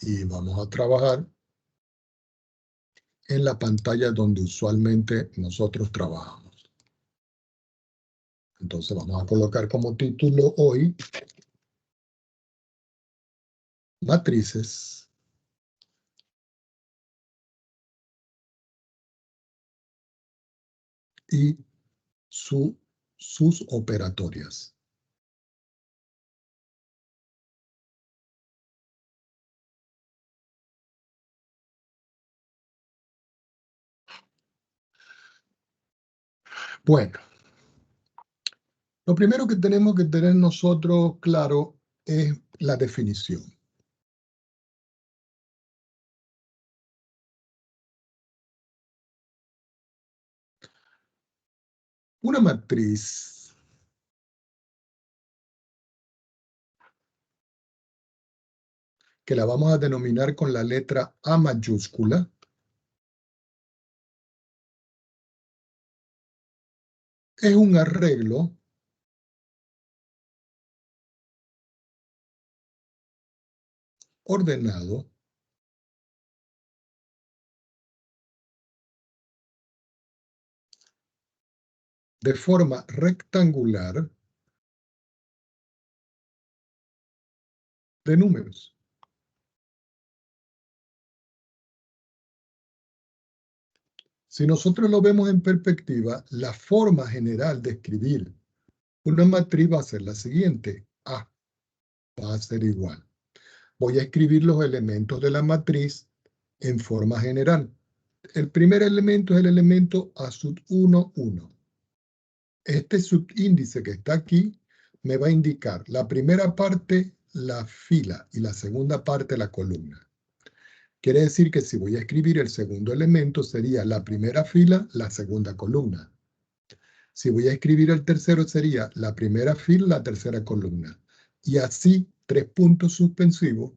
Y vamos a trabajar en la pantalla donde usualmente nosotros trabajamos. Entonces vamos a colocar como título hoy matrices y sus operatorias. Bueno, lo primero que tenemos que tener nosotros claro es la definición. Una matriz que la vamos a denominar con la letra A mayúscula es un arreglo ordenado de forma rectangular de números. Si nosotros lo vemos en perspectiva, la forma general de escribir una matriz va a ser la siguiente. A va a ser igual. Voy a escribir los elementos de la matriz en forma general. El primer elemento es el elemento A sub 1, 1. Este subíndice que está aquí me va a indicar la primera parte, la fila, y la segunda parte, la columna. Quiere decir que si voy a escribir el segundo elemento sería la primera fila, la segunda columna. Si voy a escribir el tercero sería la primera fila, la tercera columna. Y así 3 puntos suspensivos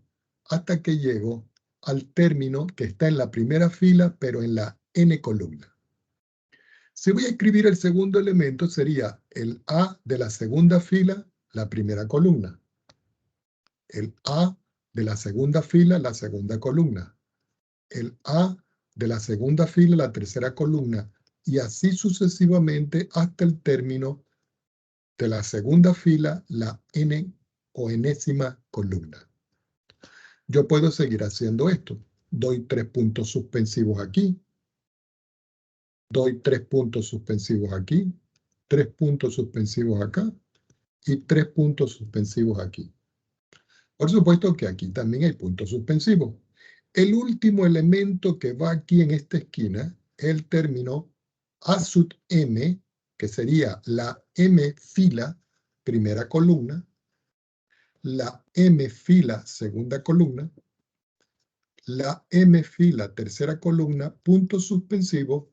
hasta que llego al término que está en la primera fila, pero en la n columna. Si voy a escribir el segundo elemento sería el A de la segunda fila, la primera columna. El A de la segunda fila, la segunda columna. El A de la segunda fila, la tercera columna, y así sucesivamente hasta el término de la segunda fila, la n o enésima columna. Yo puedo seguir haciendo esto. Doy 3 puntos suspensivos aquí, doy 3 puntos suspensivos aquí, 3 puntos suspensivos acá y 3 puntos suspensivos aquí. Por supuesto que aquí también hay puntos suspensivos. El último elemento que va aquí en esta esquina es el término A sub m, que sería la m fila, primera columna, la m fila, segunda columna, la m fila, tercera columna, punto suspensivo,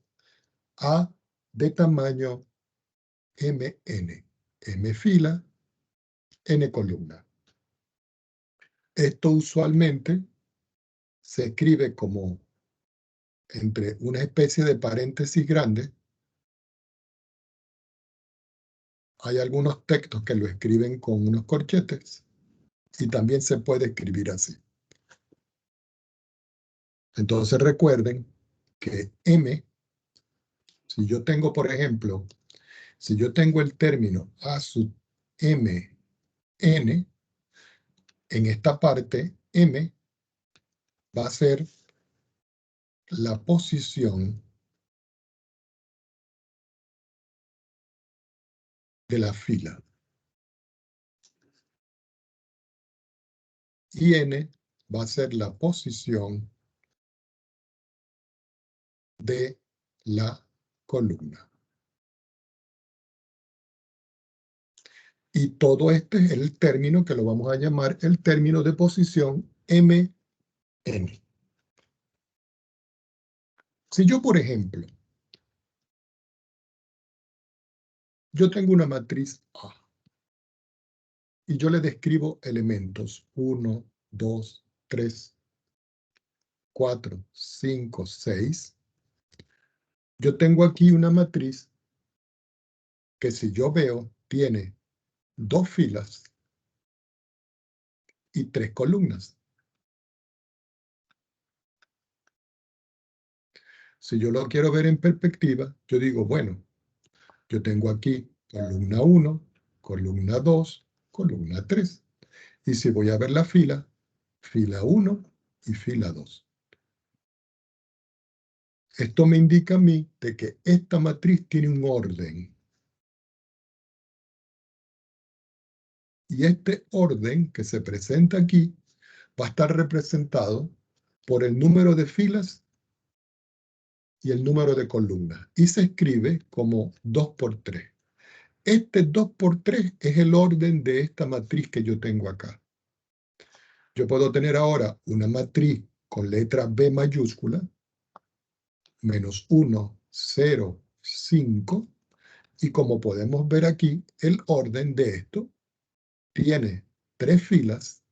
A de tamaño mn, m fila, n columna. Esto usualmente se escribe como entre una especie de paréntesis grande. Hay algunos textos que lo escriben con unos corchetes y también se puede escribir así. Entonces recuerden que m, si yo tengo, por ejemplo, si yo tengo el término A sub m n, en esta parte m va a ser la posición de la fila. Y n va a ser la posición de la columna. Y todo este es el término que lo vamos a llamar el término de posición mn. Si yo, por ejemplo, yo tengo una matriz A y yo le describo elementos 1, 2, 3, 4, 5, 6. Yo tengo aquí una matriz que si yo veo tiene 2 filas y 3 columnas. Si yo lo quiero ver en perspectiva, yo digo, bueno, yo tengo aquí columna 1, columna 2, columna 3. Y si voy a ver la fila, fila 1 y fila 2. Esto me indica a mí de que esta matriz tiene un orden. Y este orden que se presenta aquí va a estar representado por el número de filas y el número de columnas. Y se escribe como 2 por 3. Este 2 por 3 es el orden de esta matriz que yo tengo acá. Yo puedo tener ahora una matriz con letra B mayúscula, menos 1, 0, 5, y como podemos ver aquí, el orden de esto tiene 3 filas,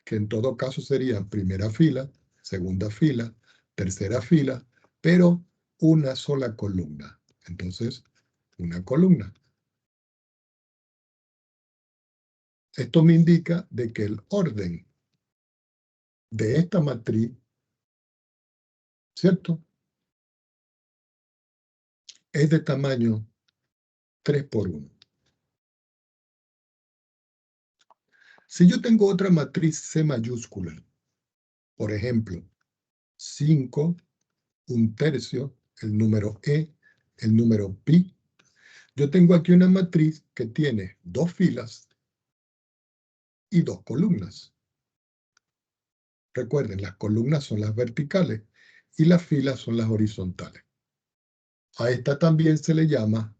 que en todo caso serían primera fila, segunda fila, tercera fila, pero una sola columna. Entonces, una columna. Esto me indica de que el orden de esta matriz, ¿cierto?, es de tamaño 3 por 1. Si yo tengo otra matriz C mayúscula, por ejemplo, 5, 1/3, el número E, el número pi, yo tengo aquí una matriz que tiene 2 filas y 2 columnas. Recuerden, las columnas son las verticales y las filas son las horizontales. A esta también se le llama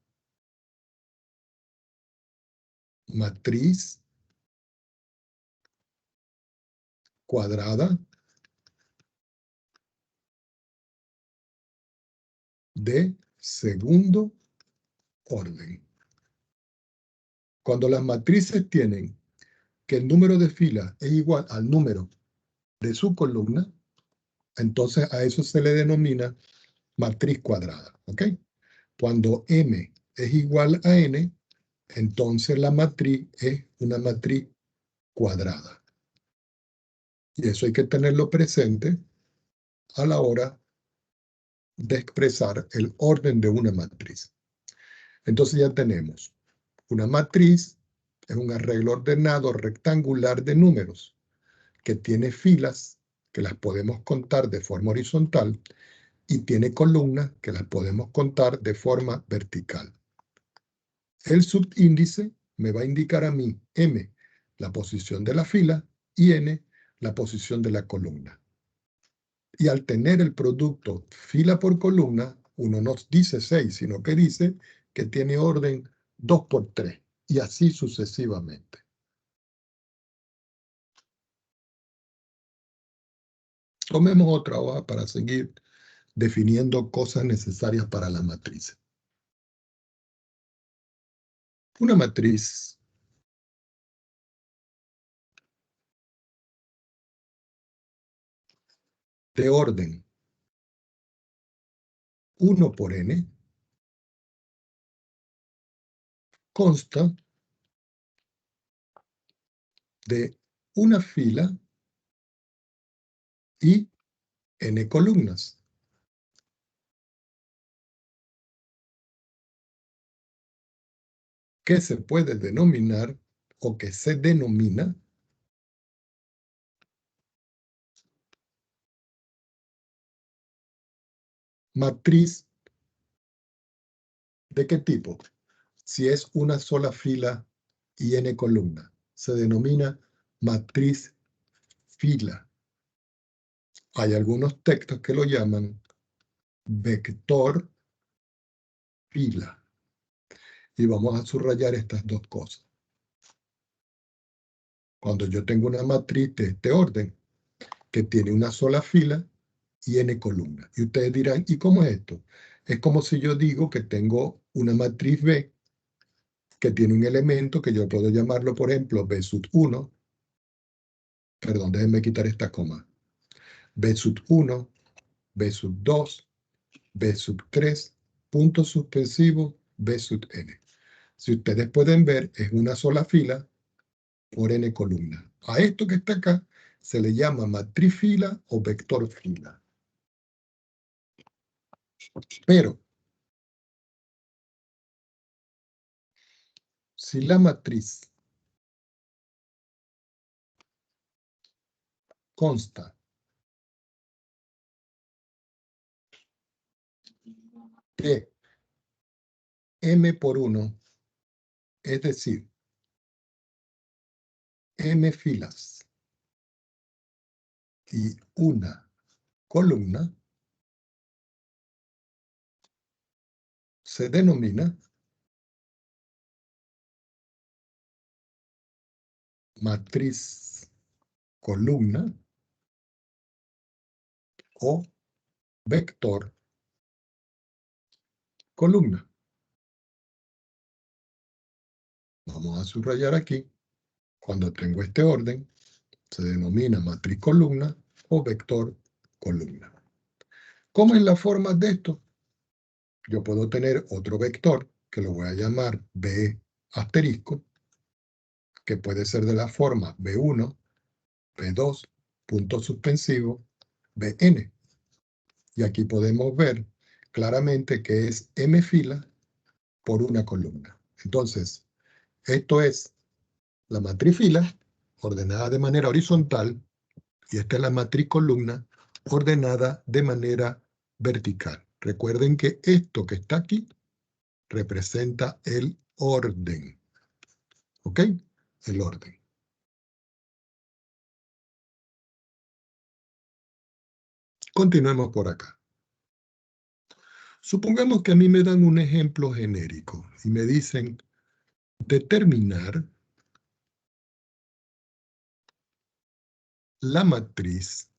matriz cuadrada de segundo orden. Cuando las matrices tienen que el número de filas es igual al número de su columna, entonces a eso se le denomina matriz cuadrada, ¿ok? Cuando M es igual a N, entonces la matriz es una matriz cuadrada. Y eso hay que tenerlo presente a la hora de expresar el orden de una matriz. Entonces ya tenemos una matriz, es un arreglo ordenado rectangular de números que tiene filas que las podemos contar de forma horizontal y tiene columnas que las podemos contar de forma vertical. El subíndice me va a indicar a mí, M, la posición de la fila y N, la posición de la columna. Y al tener el producto fila por columna, uno no dice 6, sino que dice que tiene orden 2 por 3, y así sucesivamente. Tomemos otra hoja para seguir definiendo cosas necesarias para la matriz. Una matriz de orden 1 por n consta de una fila y n columnas. Que se puede denominar o que se denomina matriz. ¿De qué tipo? Si es una sola fila y n columna, se denomina matriz fila. Hay algunos textos que lo llaman vector fila. Y vamos a subrayar estas dos cosas. Cuando yo tengo una matriz de este orden, que tiene una sola fila y n columnas. Y ustedes dirán, ¿y cómo es esto? Es como si yo digo que tengo una matriz B que tiene un elemento que yo puedo llamarlo, por ejemplo, B sub 1. Perdón, déjenme quitar esta coma. B sub 1, B sub 2, B sub 3, punto suspensivo, B sub n. Si ustedes pueden ver, es una sola fila por n columnas. A esto que está acá se le llama matriz fila o vector fila. Pero, si la matriz consta de m por 1, es decir, m filas y una columna, se denomina matriz columna o vector columna. Vamos a subrayar aquí, cuando tengo este orden, se denomina matriz columna o vector columna. ¿Cómo es la forma de esto? Yo puedo tener otro vector, que lo voy a llamar B asterisco, que puede ser de la forma B1, B2, punto suspensivo, Bn. Y aquí podemos ver claramente que es m fila por una columna. Entonces, esto es la matriz fila ordenada de manera horizontal y esta es la matriz columna ordenada de manera vertical. Recuerden que esto que está aquí representa el orden. ¿Ok? El orden. Continuemos por acá. Supongamos que a mí me dan un ejemplo genérico y me dicen determinar la matriz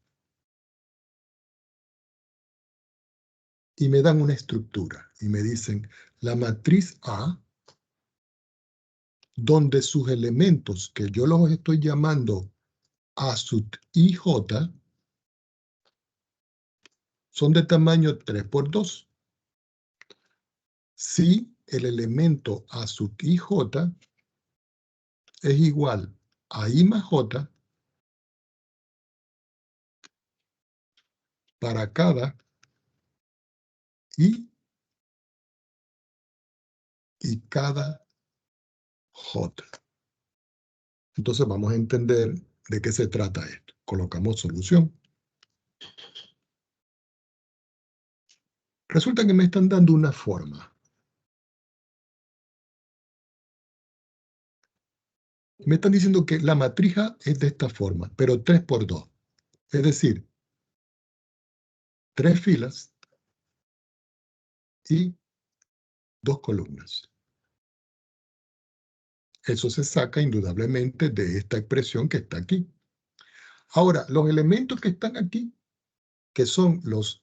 y me dan una estructura y me dicen la matriz A, donde sus elementos, que yo los estoy llamando A sub IJ, son de tamaño 3 por 2. Si el elemento A sub IJ es igual a I más J para cada I y cada J. Entonces vamos a entender de qué se trata esto. Colocamos solución. Resulta que me están dando una forma. Me están diciendo que la matriz A es de esta forma, pero 3 por 2. Es decir, 3 filas y 2 columnas. Eso se saca indudablemente de esta expresión que está aquí. Ahora, los elementos que están aquí, que son los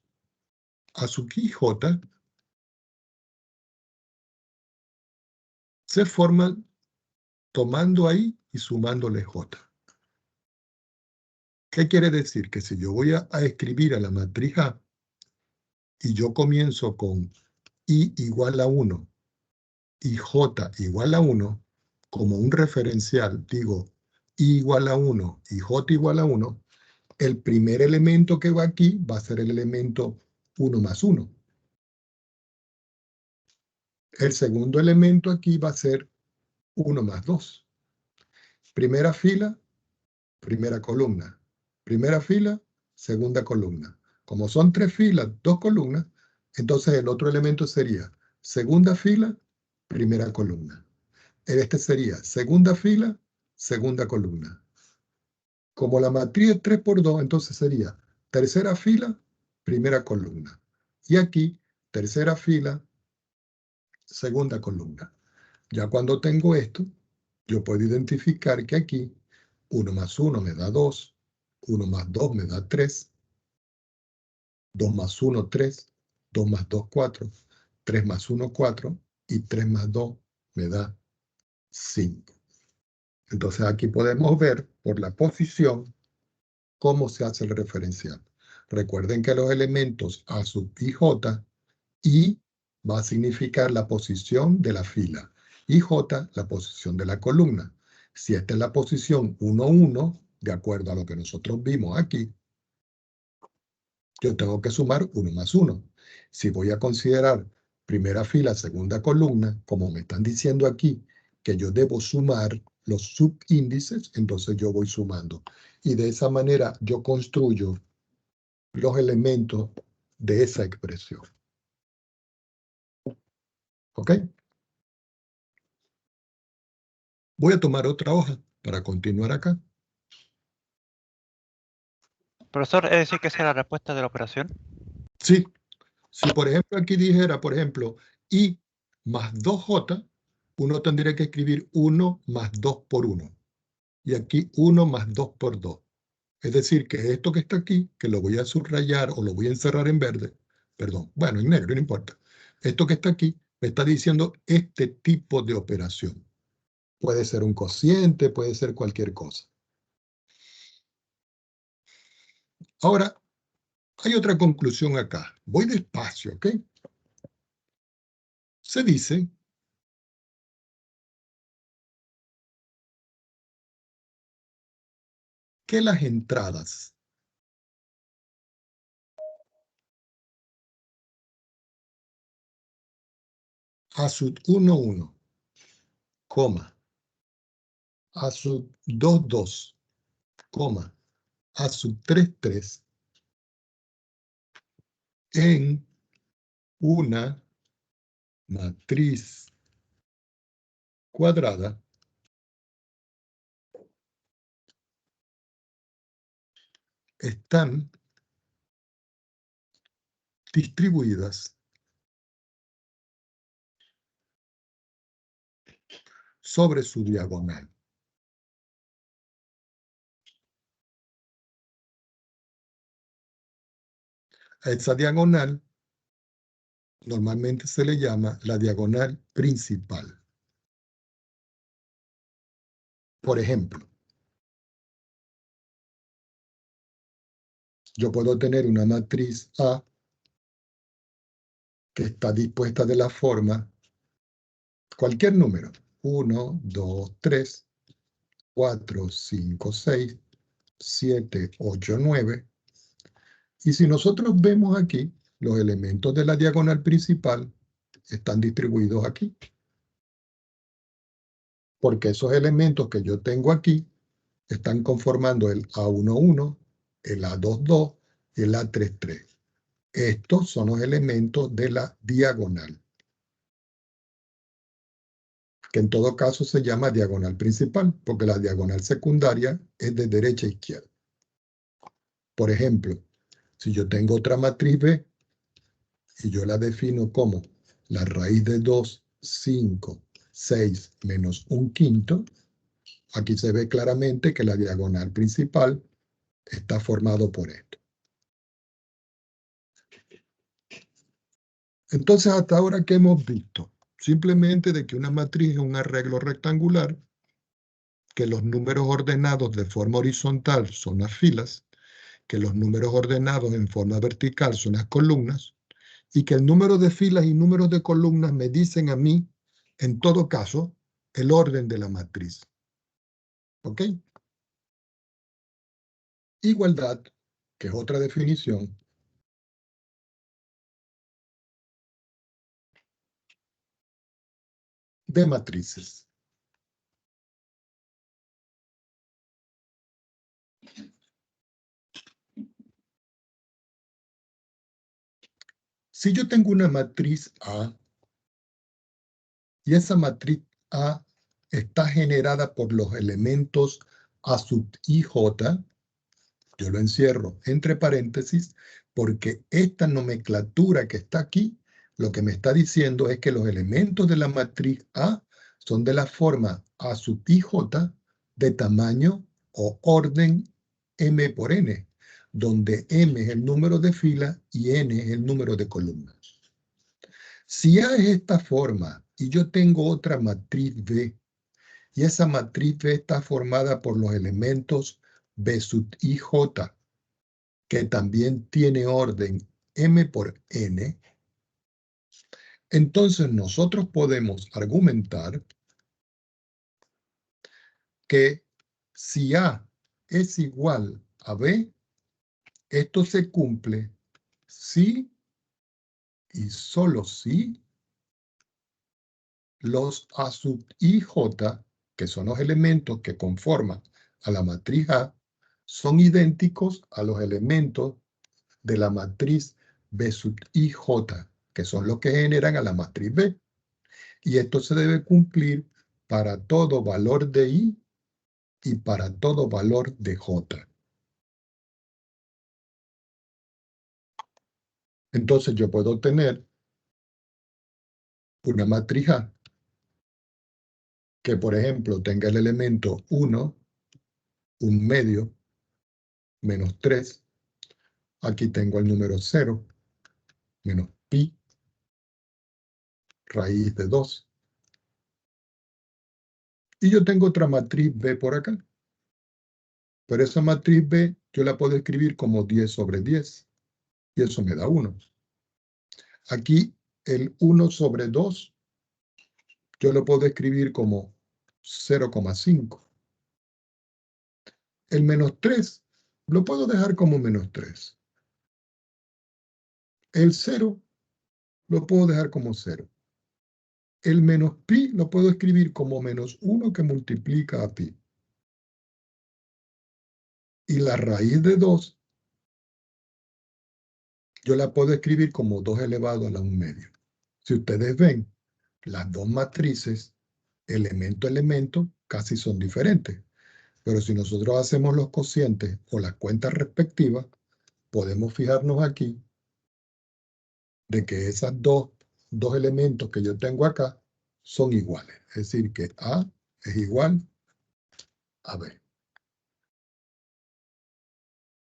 Azuki J, se forman tomando ahí y sumándole J. ¿Qué quiere decir? Que si yo voy a escribir a la matriz A y yo comienzo con I igual a 1 y J igual a 1, como un referencial, digo I igual a 1 y J igual a 1, el primer elemento que va aquí va a ser el elemento 1 más 1. El segundo elemento aquí va a ser 1 más 2. Primera fila, primera columna. Primera fila, segunda columna. Como son 3 filas, 2 columnas, entonces el otro elemento sería segunda fila, primera columna. Este sería segunda fila, segunda columna. Como la matriz es 3 por 2, entonces sería tercera fila, primera columna. Y aquí, tercera fila, segunda columna. Ya cuando tengo esto, yo puedo identificar que aquí 1 más 1 me da 2, 1 más 2 me da 3, 2 más 1, 3, 2 más 2, 4, 3 más 1, 4, y 3 más 2 me da 5. Entonces aquí podemos ver por la posición cómo se hace el referencial. Recuerden que los elementos A sub i j, I va a significar la posición de la fila y J la posición de la columna. Si esta es la posición 1, 1, de acuerdo a lo que nosotros vimos aquí, yo tengo que sumar 1 más 1. Si voy a considerar primera fila, segunda columna, como me están diciendo aquí, que yo debo sumar los subíndices, entonces yo voy sumando. Y de esa manera yo construyo los elementos de esa expresión. ¿Ok? Voy a tomar otra hoja para continuar acá. Profesor, ¿es decir que esa es la respuesta de la operación? Sí. Si por ejemplo aquí dijera, por ejemplo, I más 2J, uno tendría que escribir 1 más 2 por 1. Y aquí 1 más 2 por 2. Es decir, que esto que está aquí, que lo voy a subrayar o lo voy a encerrar en verde, perdón, bueno, en negro, no importa. Esto que está aquí me está diciendo este tipo de operación. Puede ser un cociente, puede ser cualquier cosa. Ahora, hay otra conclusión acá. Voy despacio, ¿ok? Se dice que las entradas A sub 1, 1, coma, A sub 2, 2, coma, A sub 3, 3, en una matriz cuadrada están distribuidas sobre su diagonal. A esa diagonal normalmente se le llama la diagonal principal. Por ejemplo, yo puedo tener una matriz A que está dispuesta de la forma cualquier número. 1, 2, 3, 4, 5, 6, 7, 8, 9. Y si nosotros vemos aquí, los elementos de la diagonal principal están distribuidos aquí. Porque esos elementos que yo tengo aquí están conformando el A11, el A22 y el A33. Estos son los elementos de la diagonal, que en todo caso se llama diagonal principal, porque la diagonal secundaria es de derecha a izquierda. Por ejemplo, si yo tengo otra matriz B, y yo la defino como la raíz de 2, 5, 6 menos 1/5, aquí se ve claramente que la diagonal principal está formado por esto. Entonces, hasta ahora, ¿qué hemos visto? Simplemente de que una matriz es un arreglo rectangular, que los números ordenados de forma horizontal son las filas, que los números ordenados en forma vertical son las columnas, y que el número de filas y números de columnas me dicen a mí, en todo caso, el orden de la matriz. ¿Ok? Igualdad, que es otra definición, de matrices. Si yo tengo una matriz A, y esa matriz A está generada por los elementos A sub ij, yo lo encierro entre paréntesis, porque esta nomenclatura que está aquí, lo que me está diciendo es que los elementos de la matriz A son de la forma A sub ij de tamaño o orden m por n, donde m es el número de filas y n es el número de columnas. Si A es esta forma y yo tengo otra matriz B, y esa matriz B está formada por los elementos B sub ij, que también tiene orden m por n, entonces nosotros podemos argumentar que si A es igual a B, esto se cumple si y solo si los A sub I, J, que son los elementos que conforman a la matriz A, son idénticos a los elementos de la matriz B sub I, J, que son los que generan a la matriz B. Y esto se debe cumplir para todo valor de I y para todo valor de J. Entonces yo puedo tener una matriz A que, por ejemplo, tenga el elemento 1, 1 medio, menos 3. Aquí tengo el número 0, menos pi, raíz de 2. Y yo tengo otra matriz B por acá. Pero esa matriz B yo la puedo escribir como 10 sobre 10. Y eso me da 1. Aquí el 1 sobre 2 yo lo puedo escribir como 0,5. El menos 3 lo puedo dejar como menos 3. El 0 lo puedo dejar como 0. El menos pi lo puedo escribir como menos 1 que multiplica a pi. Y la raíz de 2 yo la puedo escribir como 2 elevado a la 1 medio. Si ustedes ven, las dos matrices, elemento a elemento, casi son diferentes. Pero si nosotros hacemos los cocientes o las cuentas respectivas, podemos fijarnos aquí de que esos dos elementos que yo tengo acá son iguales. Es decir, que A es igual a B.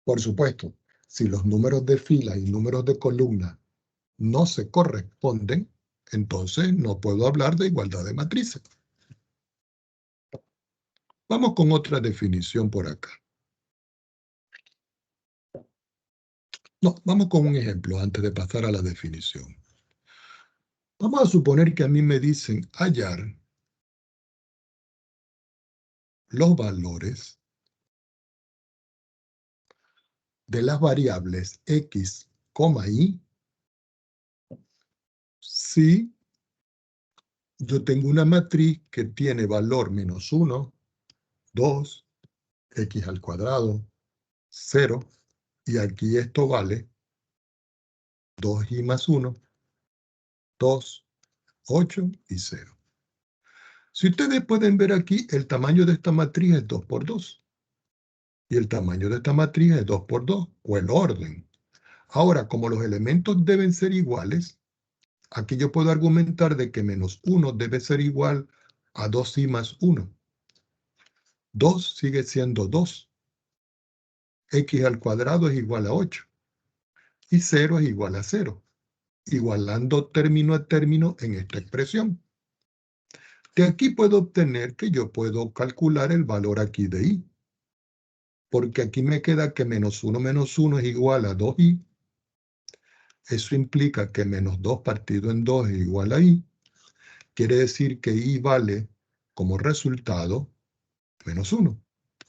Por supuesto, si los números de fila y números de columna no se corresponden, entonces no puedo hablar de igualdad de matrices. Vamos con otra definición por acá. No, vamos con un ejemplo antes de pasar a la definición. Vamos a suponer que a mí me dicen hallar los valores de las variables x, y si yo tengo una matriz que tiene valor menos 1, 2, x al cuadrado, 0, y aquí esto vale 2i más 1, 2, 8 y 0. Si ustedes pueden ver aquí, el tamaño de esta matriz es 2 por 2. Y el tamaño de esta matriz es 2 por 2, o el orden. Ahora, como los elementos deben ser iguales, aquí yo puedo argumentar de que menos 1 debe ser igual a 2i más 1. 2 sigue siendo 2. X al cuadrado es igual a 8. Y 0 es igual a 0. Igualando término a término en esta expresión. De aquí puedo obtener que yo puedo calcular el valor aquí de i. Porque aquí me queda que menos 1 es igual a 2i. Eso implica que menos 2 partido en 2 es igual a i. Quiere decir que i vale como resultado menos 1.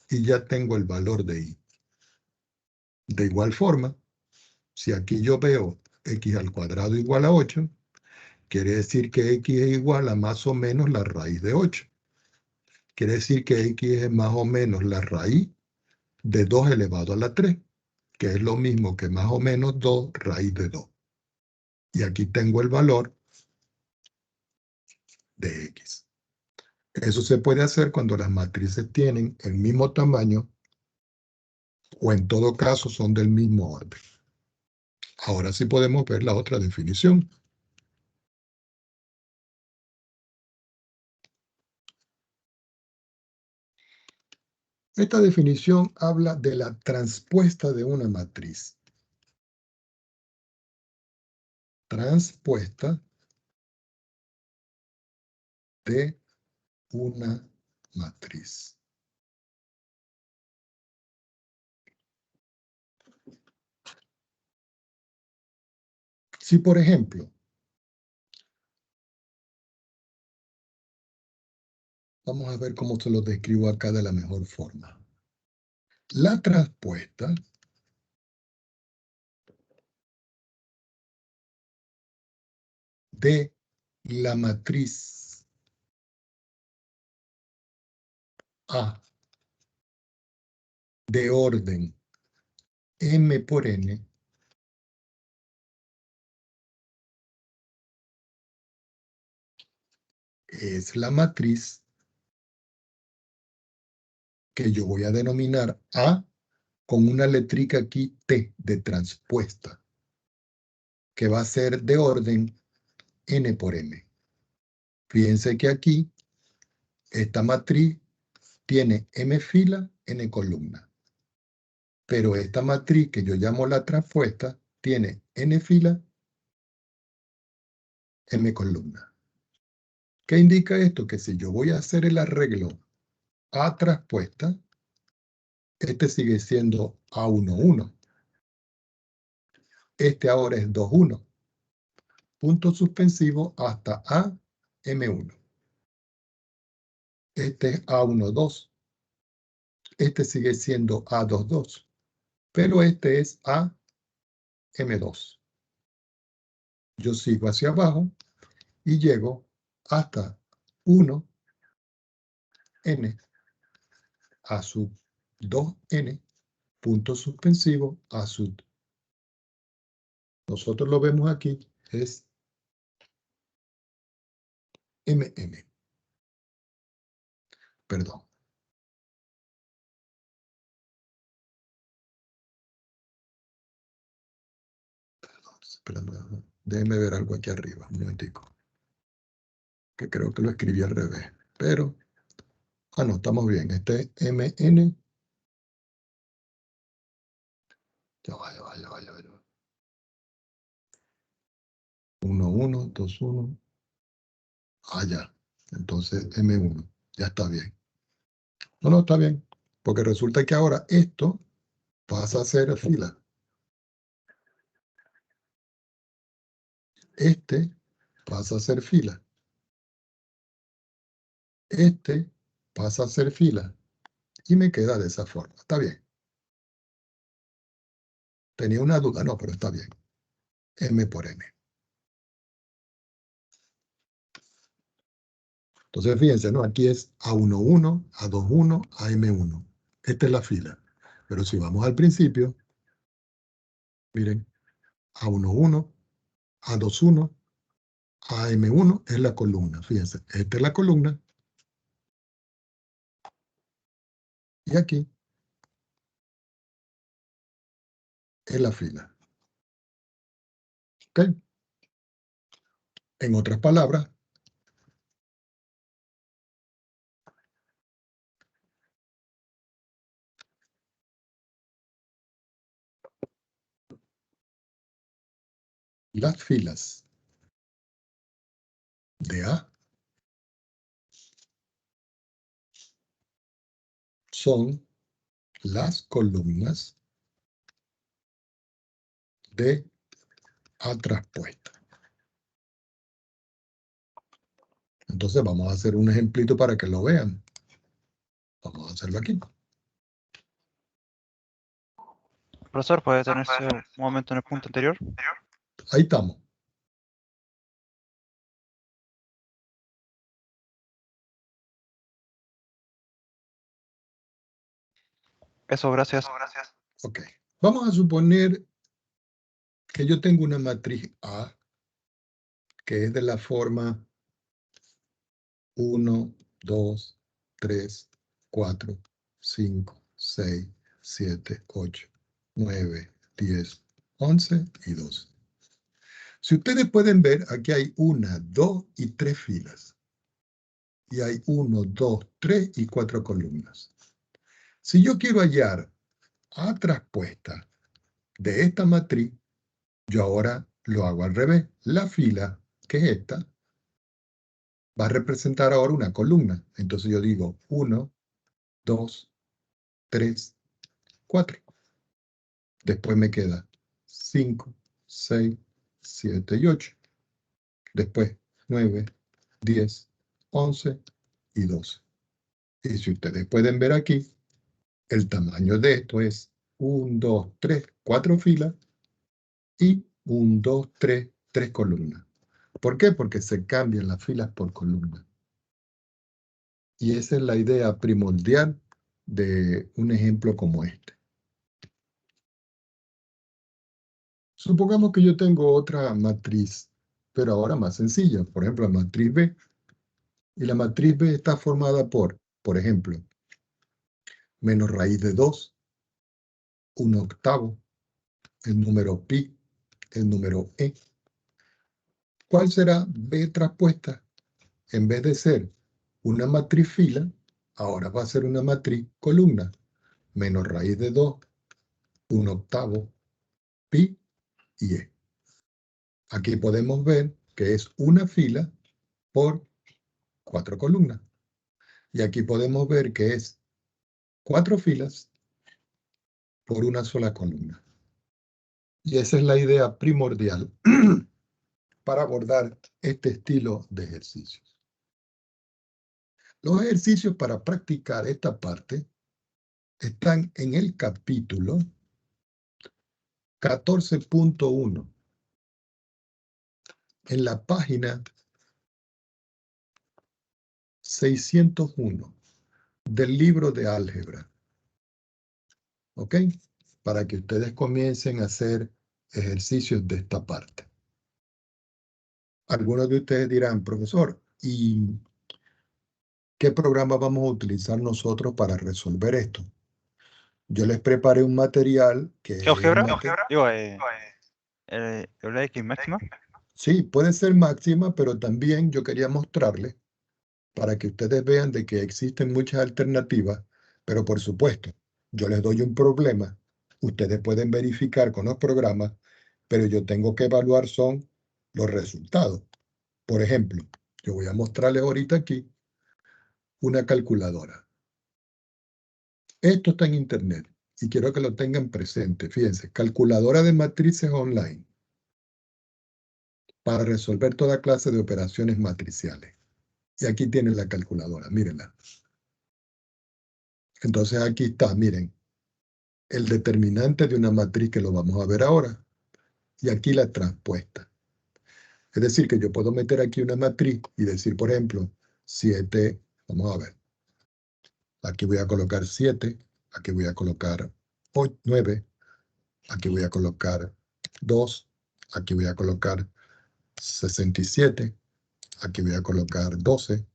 Y ya tengo el valor de i. De igual forma, si aquí yo veo x al cuadrado igual a 8, quiere decir que x es igual a más o menos la raíz de 8. Quiere decir que x es más o menos la raíz de 2 elevado a la 3, que es lo mismo que más o menos 2 raíz de 2. Y aquí tengo el valor de x. Eso se puede hacer cuando las matrices tienen el mismo tamaño o en todo caso son del mismo orden. Ahora sí podemos ver la otra definición. Esta definición habla de la transpuesta de una matriz. Transpuesta de una matriz. Si, por ejemplo, vamos a ver cómo se lo describo acá de la mejor forma. La transpuesta de la matriz A de orden M por N es la matriz que yo voy a denominar A con una letrica aquí T de transpuesta, que va a ser de orden N por M. Fíjense que aquí esta matriz tiene M fila, N columna. Pero esta matriz que yo llamo la transpuesta tiene N fila, M columna. ¿Qué indica esto? Que si yo voy a hacer el arreglo A transpuesta, este sigue siendo A11. Este ahora es 21. Punto suspensivo hasta AM1. Este es A12. Este sigue siendo A22. Pero este es AM2. Yo sigo hacia abajo y llego hasta 1N a sub 2N, punto suspensivo a sub. Nosotros lo vemos aquí, es MN. Perdón. Perdón, déjenme ver algo aquí arriba, un momentico. Que creo que lo escribí al revés. Pero, no, estamos bien. Este es MN. Ya va. 1, 1, 2, 1. Ya. Entonces M1. Ya está bien. No, está bien. Porque resulta que ahora esto pasa a ser fila. Este pasa a ser fila. Este pasa a ser fila. Y me queda de esa forma. Está bien. Tenía una duda. No, pero está bien. M por N. Entonces, fíjense, ¿no? Aquí es A11, A21, AM1. Esta es la fila. Pero si vamos al principio, miren, A11, A21, AM1 es la columna. Fíjense, esta es la columna. Y aquí es la fila. ¿Ok? En otras palabras, las filas de A son las columnas de A transpuesta. Entonces vamos a hacer un ejemplito para que lo vean. Vamos a hacerlo aquí. Profesor, ¿puede detenerse un momento en el punto anterior? Ahí estamos. Eso, gracias. Ok. Vamos a suponer que yo tengo una matriz A que es de la forma 1, 2, 3, 4, 5, 6, 7, 8, 9, 10, 11 y 12. Si ustedes pueden ver, aquí hay 1, 2 y 3 filas. Y hay 1, 2, 3 y 4 columnas. Si yo quiero hallar A transpuesta de esta matriz, yo ahora lo hago al revés. La fila, que es esta, va a representar ahora una columna. Entonces yo digo 1, 2, 3, 4. Después me queda 5, 6, 7 y 8. Después 9, 10, 11 y 12. Y si ustedes pueden ver aquí, el tamaño de esto es 1, 2, 3, 4 filas y 1, 2, 3, 3 columnas. ¿Por qué? Porque se cambian las filas por columna. Y esa es la idea primordial de un ejemplo como este. Supongamos que yo tengo otra matriz, pero ahora más sencilla. Por ejemplo, la matriz B. Y la matriz B está formada por ejemplo, menos raíz de 2, 1/8, el número pi, el número e. ¿Cuál será B traspuesta? En vez de ser una matriz fila, ahora va a ser una matriz columna. Menos raíz de 2, 1/8, pi y e. Aquí podemos ver que es una fila por 4 columnas. Y aquí podemos ver que es 4 filas por una sola columna. Y esa es la idea primordial para abordar este estilo de ejercicios. Los ejercicios para practicar esta parte están en el capítulo 14.1, en la página 601 del libro de álgebra. ¿Ok? Para que ustedes comiencen a hacer ejercicios de esta parte. Algunos de ustedes dirán, profesor, ¿y qué programa vamos a utilizar nosotros para resolver esto? Yo les preparé un material que ¿Qué es un álgebra? material. Digo, la X máxima. Sí, puede ser máxima, pero también yo quería mostrarles para que ustedes vean de que existen muchas alternativas, pero por supuesto, yo les doy un problema, ustedes pueden verificar con los programas, pero yo tengo que evaluar son los resultados. Por ejemplo, yo voy a mostrarles ahorita aquí una calculadora. Esto está en internet y quiero que lo tengan presente. Fíjense, calculadora de matrices online para resolver toda clase de operaciones matriciales. Y aquí tienen la calculadora, mírenla. Entonces aquí está, miren, el determinante de una matriz que lo vamos a ver ahora. Y aquí la transpuesta. Es decir, que yo puedo meter aquí una matriz y decir, por ejemplo, 7, vamos a ver. Aquí voy a colocar 7, aquí voy a colocar 9, aquí voy a colocar 2, aquí voy a colocar 67, aquí voy a colocar 12,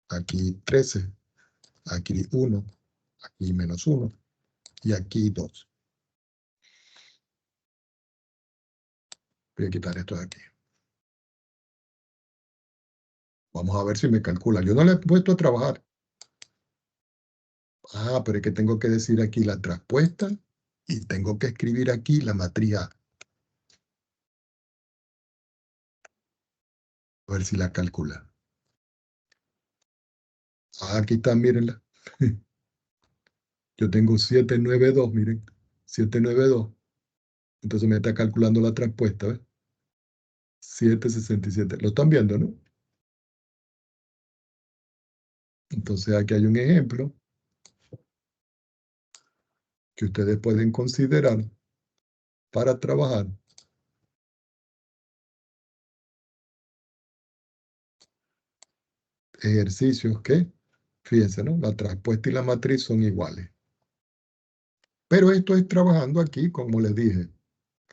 aquí 13, aquí 1, aquí menos 1 y aquí 2. Voy a quitar esto de aquí. Vamos a ver si me calcula. Yo no le he puesto a trabajar. Ah, pero es que tengo que decir aquí la traspuesta y tengo que escribir aquí la matriz A. A ver si la calcula. Ah, aquí está, mírenla. Yo tengo 792, miren. 792. Entonces me está calculando la traspuesta, ¿ves? 767. Lo están viendo, ¿no? Entonces aquí hay un ejemplo que ustedes pueden considerar para trabajar. Ejercicios que, fíjense, ¿no? La traspuesta y la matriz son iguales. Pero esto es trabajando aquí, como les dije,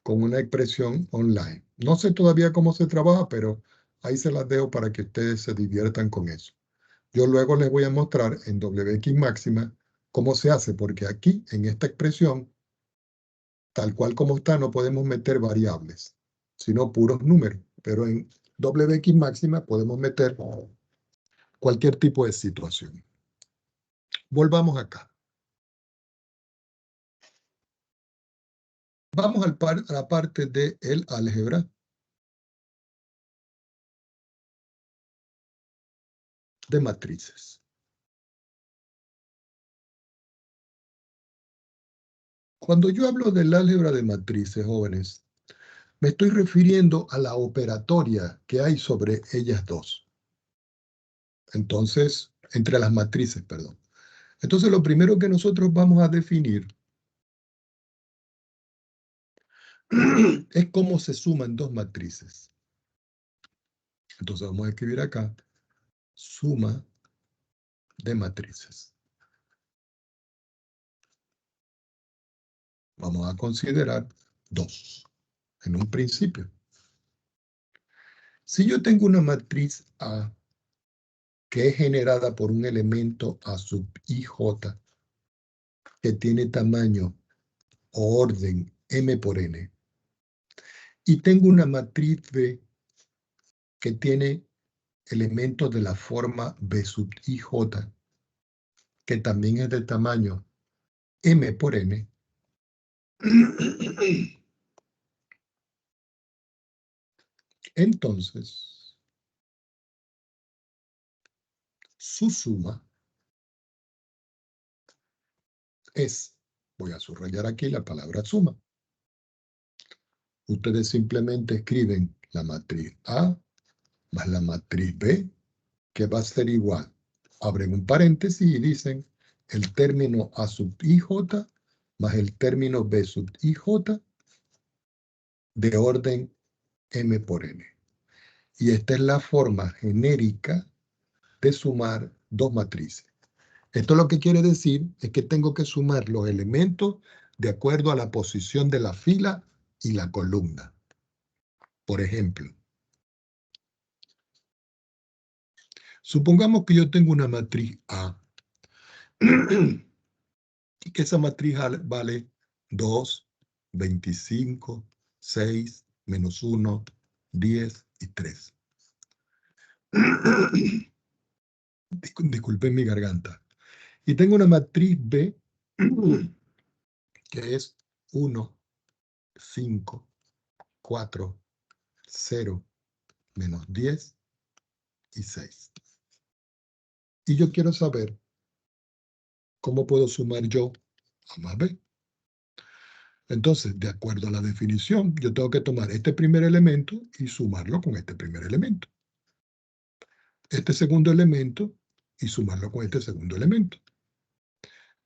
con una expresión online. No sé todavía cómo se trabaja, pero ahí se las dejo para que ustedes se diviertan con eso. Yo luego les voy a mostrar en WX máxima cómo se hace, porque aquí, en esta expresión, tal cual como está, no podemos meter variables, sino puros números. Pero en WX máxima podemos meter cualquier tipo de situación. Volvamos acá. Vamos a la parte del álgebra de matrices. Cuando yo hablo del álgebra de matrices, jóvenes, me estoy refiriendo a la operatoria que hay sobre ellas dos. Entonces, entre las matrices, perdón. Entonces, lo primero que nosotros vamos a definir es cómo se suman dos matrices. Entonces vamos a escribir acá suma de matrices. Vamos a considerar 2 en un principio. Si yo tengo una matriz A que es generada por un elemento A sub ij que tiene tamaño o orden m por n, y tengo una matriz B que tiene elementos de la forma B sub ij, que también es de tamaño m por n, entonces su suma es, voy a subrayar aquí la palabra suma. Ustedes simplemente escriben la matriz A más la matriz B, que va a ser igual. Abren un paréntesis y dicen el término A sub ij más el término B sub ij de orden m por n. Y esta es la forma genérica de sumar dos matrices. Esto lo que quiere decir es que tengo que sumar los elementos de acuerdo a la posición de la fila y la columna. Por ejemplo, supongamos que yo tengo una matriz A y que esa matriz vale 2, 25, 6, menos 1, 10 y 3. Disculpen mi garganta. Y tengo una matriz B que es 1, 5, 4, 0, menos 10 y 6. Y yo quiero saber cómo puedo sumar yo A más B. Entonces, de acuerdo a la definición, yo tengo que tomar este primer elemento y sumarlo con este primer elemento. Este segundo elemento y sumarlo con este segundo elemento.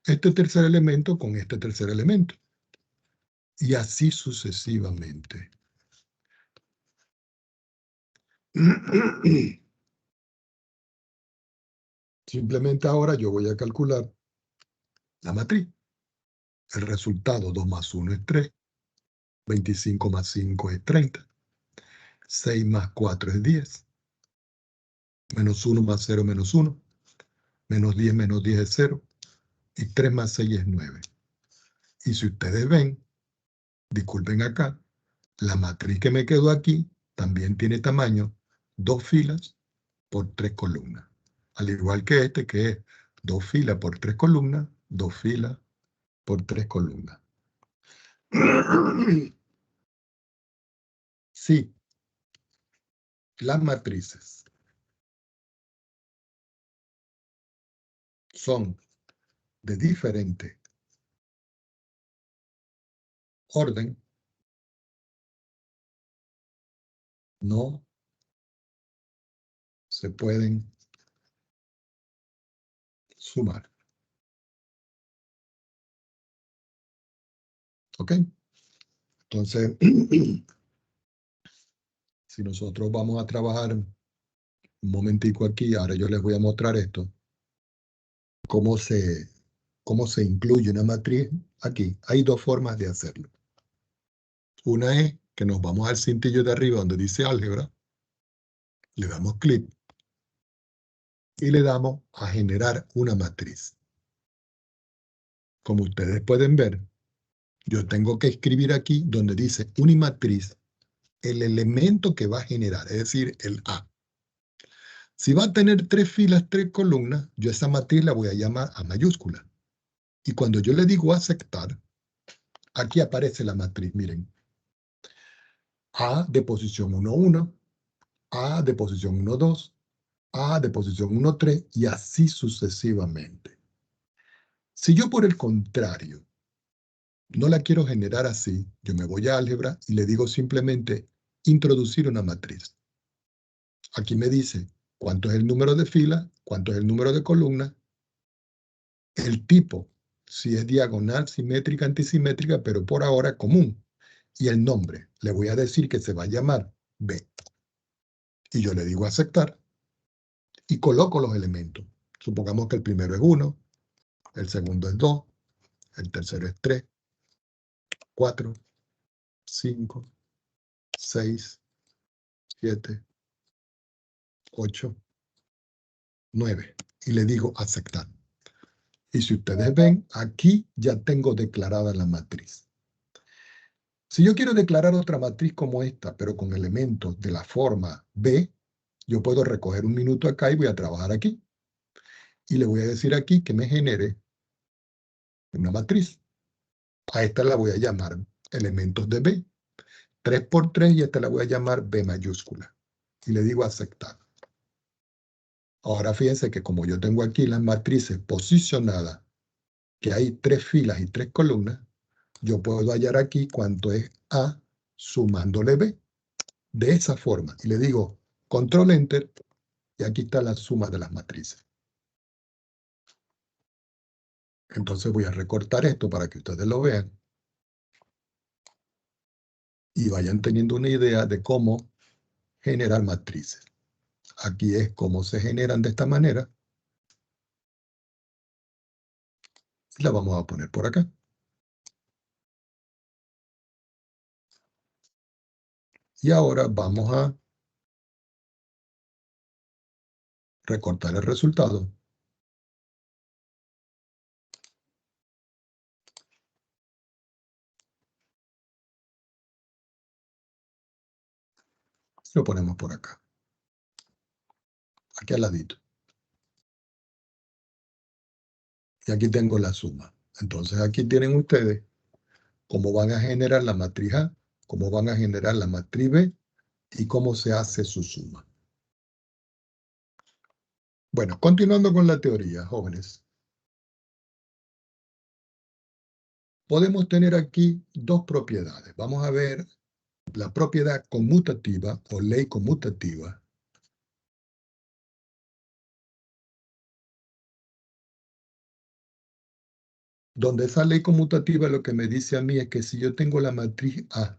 Este tercer elemento con este tercer elemento. Y así sucesivamente. Simplemente ahora yo voy a calcular la matriz. El resultado 2 más 1 es 3. 25 más 5 es 30. 6 más 4 es 10. Menos 1 más 0 menos 1. Menos 10 es 0. Y 3 más 6 es 9. Y si ustedes ven, disculpen acá, la matriz que me quedó aquí también tiene tamaño 2 filas por 3 columnas. Al igual que este, que es 2 filas por 3 columnas, 2 filas por 3 columnas. Sí, las matrices son de diferente orden, no se pueden sumar. ¿Ok? Entonces, si nosotros vamos a trabajar un momentico aquí, ahora yo les voy a mostrar esto, cómo se incluye una matriz aquí. Hay dos formas de hacerlo. Una es que nos vamos al cintillo de arriba donde dice álgebra, le damos clic y le damos a generar una matriz. Como ustedes pueden ver, yo tengo que escribir aquí donde dice unimatriz el elemento que va a generar, es decir, el A. Si va a tener 3 filas, 3 columnas, yo esa matriz la voy a llamar A mayúscula. Y cuando yo le digo aceptar, aquí aparece la matriz, miren. A de posición 1, 1, A de posición 1, 2, A de posición 1, 3 y así sucesivamente. Si yo por el contrario no la quiero generar así, yo me voy a álgebra y le digo simplemente introducir una matriz. Aquí me dice cuánto es el número de filas, cuánto es el número de columnas, el tipo, si es diagonal, simétrica, antisimétrica, pero por ahora común. Y el nombre, le voy a decir que se va a llamar B. Y yo le digo aceptar y coloco los elementos. Supongamos que el primero es 1, el segundo es 2, el tercero es 3, 4, 5, 6, 7, 8, 9. Y le digo aceptar. Y si ustedes ven, aquí ya tengo declarada la matriz. Si yo quiero declarar otra matriz como esta, pero con elementos de la forma B, yo puedo recoger un minuto acá y voy a trabajar aquí. Y le voy a decir aquí que me genere una matriz. A esta la voy a llamar elementos de B. 3 por 3 y esta la voy a llamar B mayúscula. Y le digo aceptar. Ahora fíjense que como yo tengo aquí las matrices posicionadas, que hay 3 filas y 3 columnas, yo puedo hallar aquí cuánto es A sumándole B. De esa forma. Y le digo control enter y aquí está la suma de las matrices. Entonces voy a recortar esto para que ustedes lo vean y vayan teniendo una idea de cómo generar matrices. Aquí es cómo se generan de esta manera. Y la vamos a poner por acá. Y ahora vamos a recortar el resultado. Lo ponemos por acá. Aquí al ladito. Y aquí tengo la suma. Entonces aquí tienen ustedes cómo van a generar la matriz A, cómo van a generar la matriz B y cómo se hace su suma. Bueno, continuando con la teoría, jóvenes. Podemos tener aquí dos propiedades. Vamos a ver la propiedad conmutativa o ley conmutativa. Donde esa ley conmutativa lo que me dice a mí es que si yo tengo la matriz A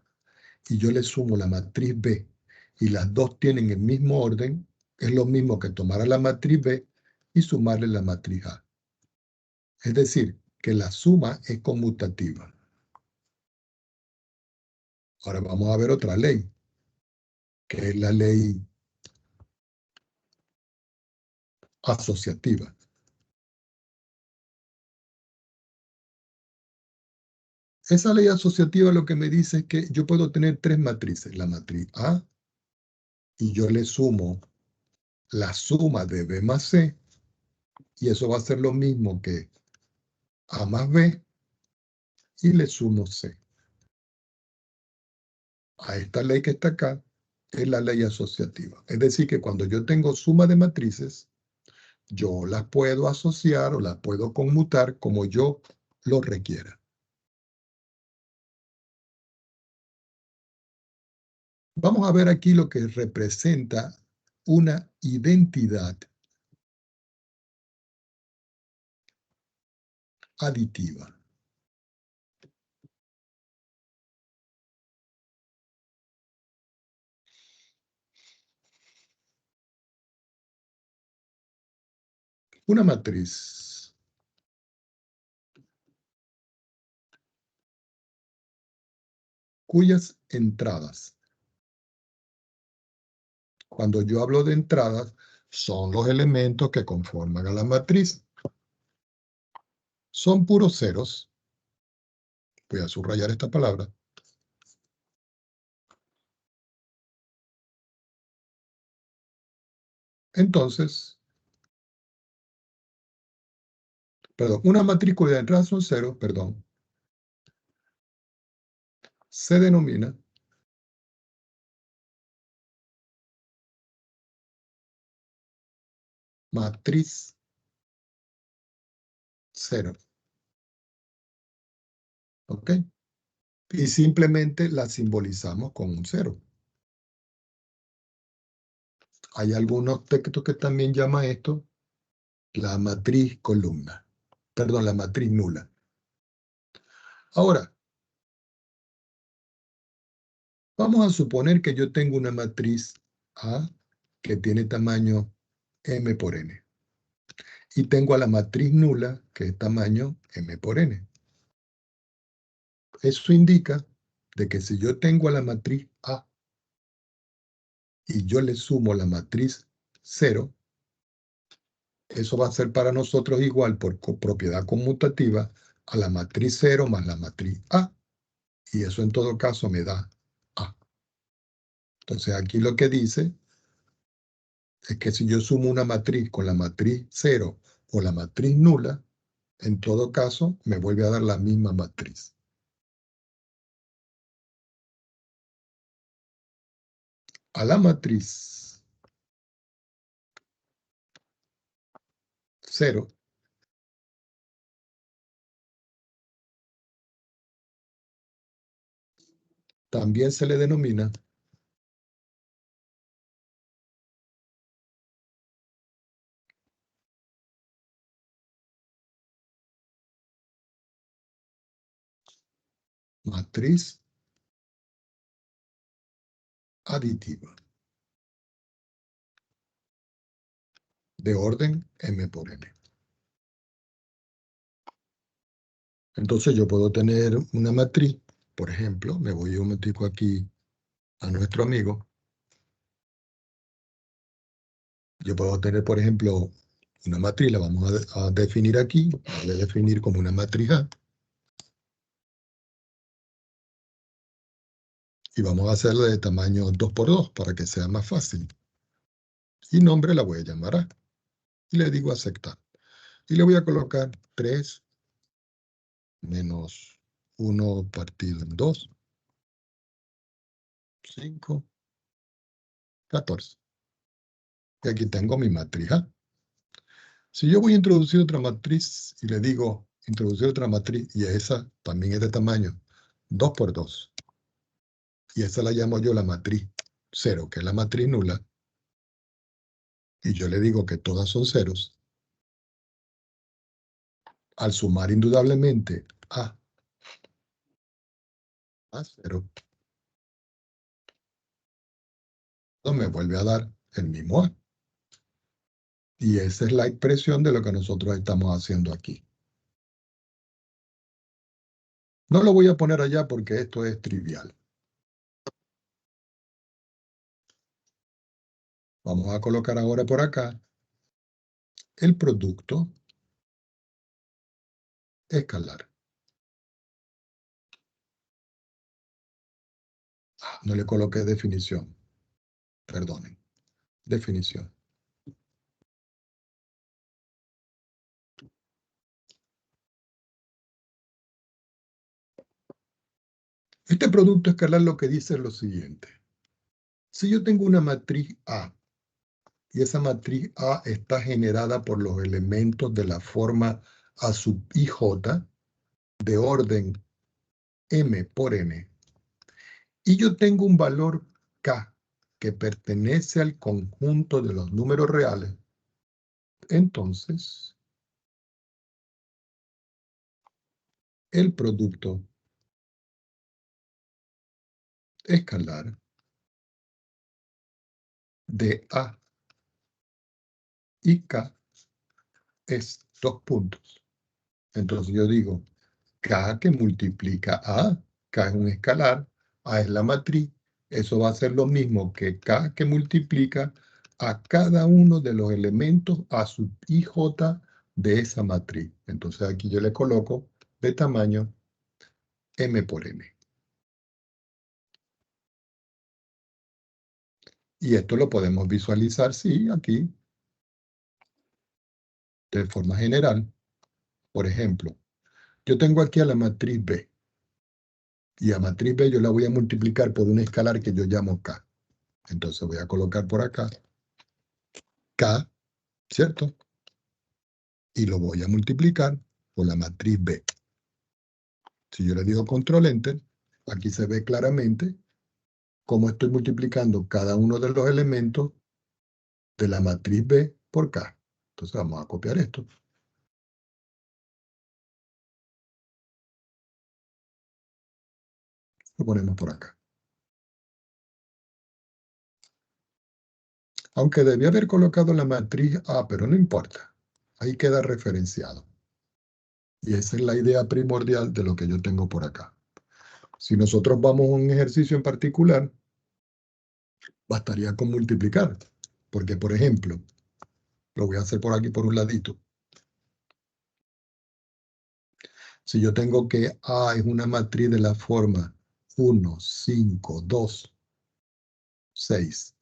y yo le sumo la matriz B y las dos tienen el mismo orden, es lo mismo que tomar a la matriz B y sumarle la matriz A. Es decir, que la suma es conmutativa. Ahora vamos a ver otra ley, que es la ley asociativa. Esa ley asociativa lo que me dice es que yo puedo tener tres matrices, la matriz A, y yo le sumo la suma de B más C, y eso va a ser lo mismo que A más B, y le sumo C. A esta ley que está acá es la ley asociativa. Es decir, que cuando yo tengo suma de matrices, yo las puedo asociar o las puedo conmutar como yo lo requiera. Vamos a ver aquí lo que representa una identidad aditiva. Una matriz cuyas entradas, cuando yo hablo de entradas, son los elementos que conforman a la matriz. Son puros ceros. Voy a subrayar esta palabra. Entonces, perdón, una matriz cuya entradas son ceros, perdón, se denomina matriz cero. ¿Ok? Y simplemente la simbolizamos con un cero. Hay algunos textos que también llaman esto la matriz columna. Perdón, la matriz nula. Ahora, vamos a suponer que yo tengo una matriz A que tiene tamaño m por n. Y tengo a la matriz nula, que es tamaño m por n. Eso indica de que si yo tengo a la matriz A y yo le sumo la matriz 0, eso va a ser para nosotros igual por propiedad conmutativa a la matriz 0 más la matriz A. Y eso en todo caso me da A. Entonces aquí lo que dice es que si yo sumo una matriz con la matriz 0 o la matriz nula, en todo caso me vuelve a dar la misma matriz. A la matriz 0 también se le denomina matriz aditiva de orden m por n. Entonces yo puedo tener una matriz, por ejemplo, me voy un momentico aquí a nuestro amigo. Yo puedo tener, por ejemplo, una matriz, la vamos a definir aquí, voy a definir como una matriz A. Y vamos a hacerla de tamaño 2 por 2 para que sea más fácil. Y nombre la voy a llamar A. Y le digo aceptar. Y le voy a colocar 3 menos 1 partido en 2, 5, 14. Y aquí tengo mi matriz A. Si yo voy a introducir otra matriz y le digo introducir otra matriz y esa también es de tamaño 2 por 2. Y esa la llamo yo la matriz 0, que es la matriz nula. Y yo le digo que todas son ceros. Al sumar indudablemente A más 0, me vuelve a dar el mismo A. Y esa es la expresión de lo que nosotros estamos haciendo aquí. No lo voy a poner allá porque esto es trivial. Vamos a colocar ahora por acá el producto escalar. No le coloqué definición. Perdonen. Definición. Este producto escalar lo que dice es lo siguiente. Si yo tengo una matriz A y esa matriz A está generada por los elementos de la forma A sub ij de orden m por n, y yo tengo un valor k que pertenece al conjunto de los números reales, entonces el producto escalar de A y K es 2 puntos. Entonces yo digo, K que multiplica a A, K es un escalar, A es la matriz, eso va a ser lo mismo que K que multiplica a cada uno de los elementos A sub ij de esa matriz. Entonces aquí yo le coloco de tamaño m por n. Y esto lo podemos visualizar, sí, aquí, de forma general. Por ejemplo, yo tengo aquí a la matriz B. Y a matriz B yo la voy a multiplicar por un escalar que yo llamo K. Entonces voy a colocar por acá K, ¿cierto? Y lo voy a multiplicar por la matriz B. Si yo le digo control enter, aquí se ve claramente cómo estoy multiplicando cada uno de los elementos de la matriz B por K. Entonces vamos a copiar esto. Lo ponemos por acá. Aunque debía haber colocado la matriz A, pero no importa. Ahí queda referenciado. Y esa es la idea primordial de lo que yo tengo por acá. Si nosotros vamos a un ejercicio en particular, bastaría con multiplicar. Porque, por ejemplo, lo voy a hacer por aquí por un ladito. Si yo tengo que A es una matriz de la forma 1, 5, 2, 6,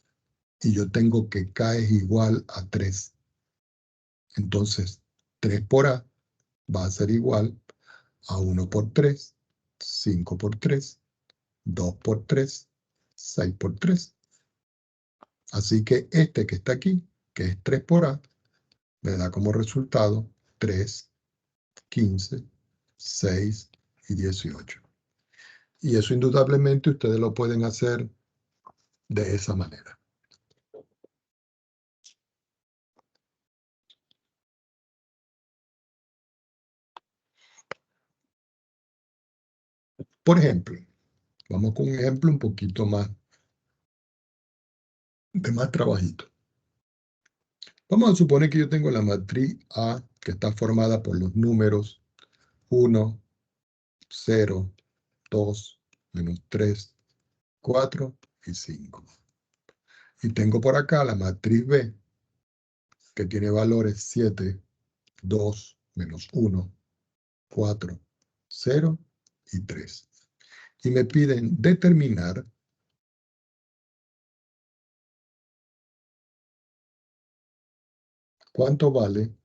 y yo tengo que K es igual a 3, entonces 3 por A va a ser igual a 1 por 3, 5 por 3, 2 por 3, 6 por 3. Así que este que está aquí, que es 3 por A, me da como resultado 3, 15, 6 y 18. Y eso indudablemente ustedes lo pueden hacer de esa manera. Por ejemplo, vamos con un ejemplo un poquito más, de más trabajito. Vamos a suponer que yo tengo la matriz A que está formada por los números 1, 0, 2, menos 3, 4 y 5. Y tengo por acá la matriz B que tiene valores 7, 2, menos 1, 4, 0 y 3. Y me piden determinar cuánto vale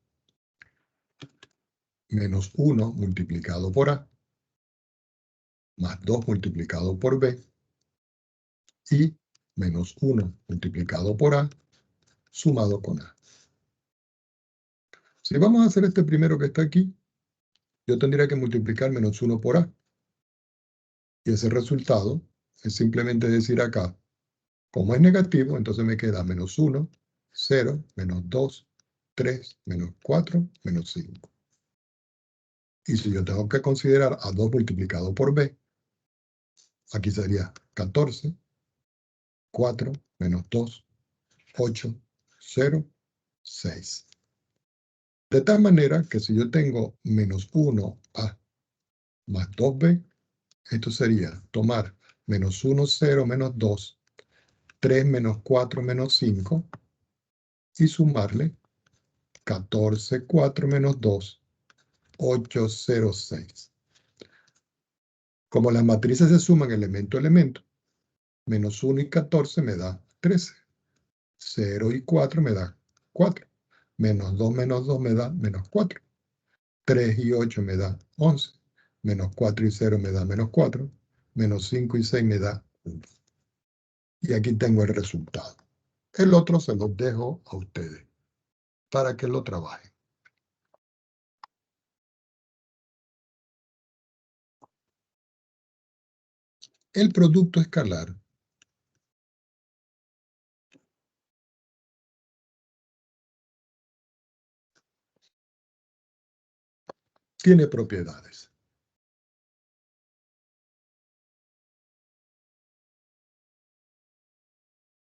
menos 1 multiplicado por A, más 2 multiplicado por B, y menos 1 multiplicado por A, sumado con A. Si vamos a hacer este primero que está aquí, yo tendría que multiplicar menos 1 por A. Y ese resultado es simplemente decir acá, como es negativo, entonces me queda menos 1, 0, menos 2, 3, menos 4, menos 5. Y si yo tengo que considerar a 2 multiplicado por B, aquí sería 14, 4, menos 2, 8, 0, 6. De tal manera que si yo tengo menos 1A más 2B, esto sería tomar menos 1, 0, menos 2, 3 menos 4 menos 5 y sumarle 14, 4 menos 2, 8, 0, 6. Como las matrices se suman elemento a elemento, menos 1 y 14 me da 13. 0 y 4 me da 4. Menos 2 me da menos 4. 3 y 8 me da 11. Menos 4 y 0 me da menos 4. Menos 5 y 6 me da 1. Y aquí tengo el resultado. El otro se los dejo a ustedes para que lo trabajen. El producto escalar tiene propiedades.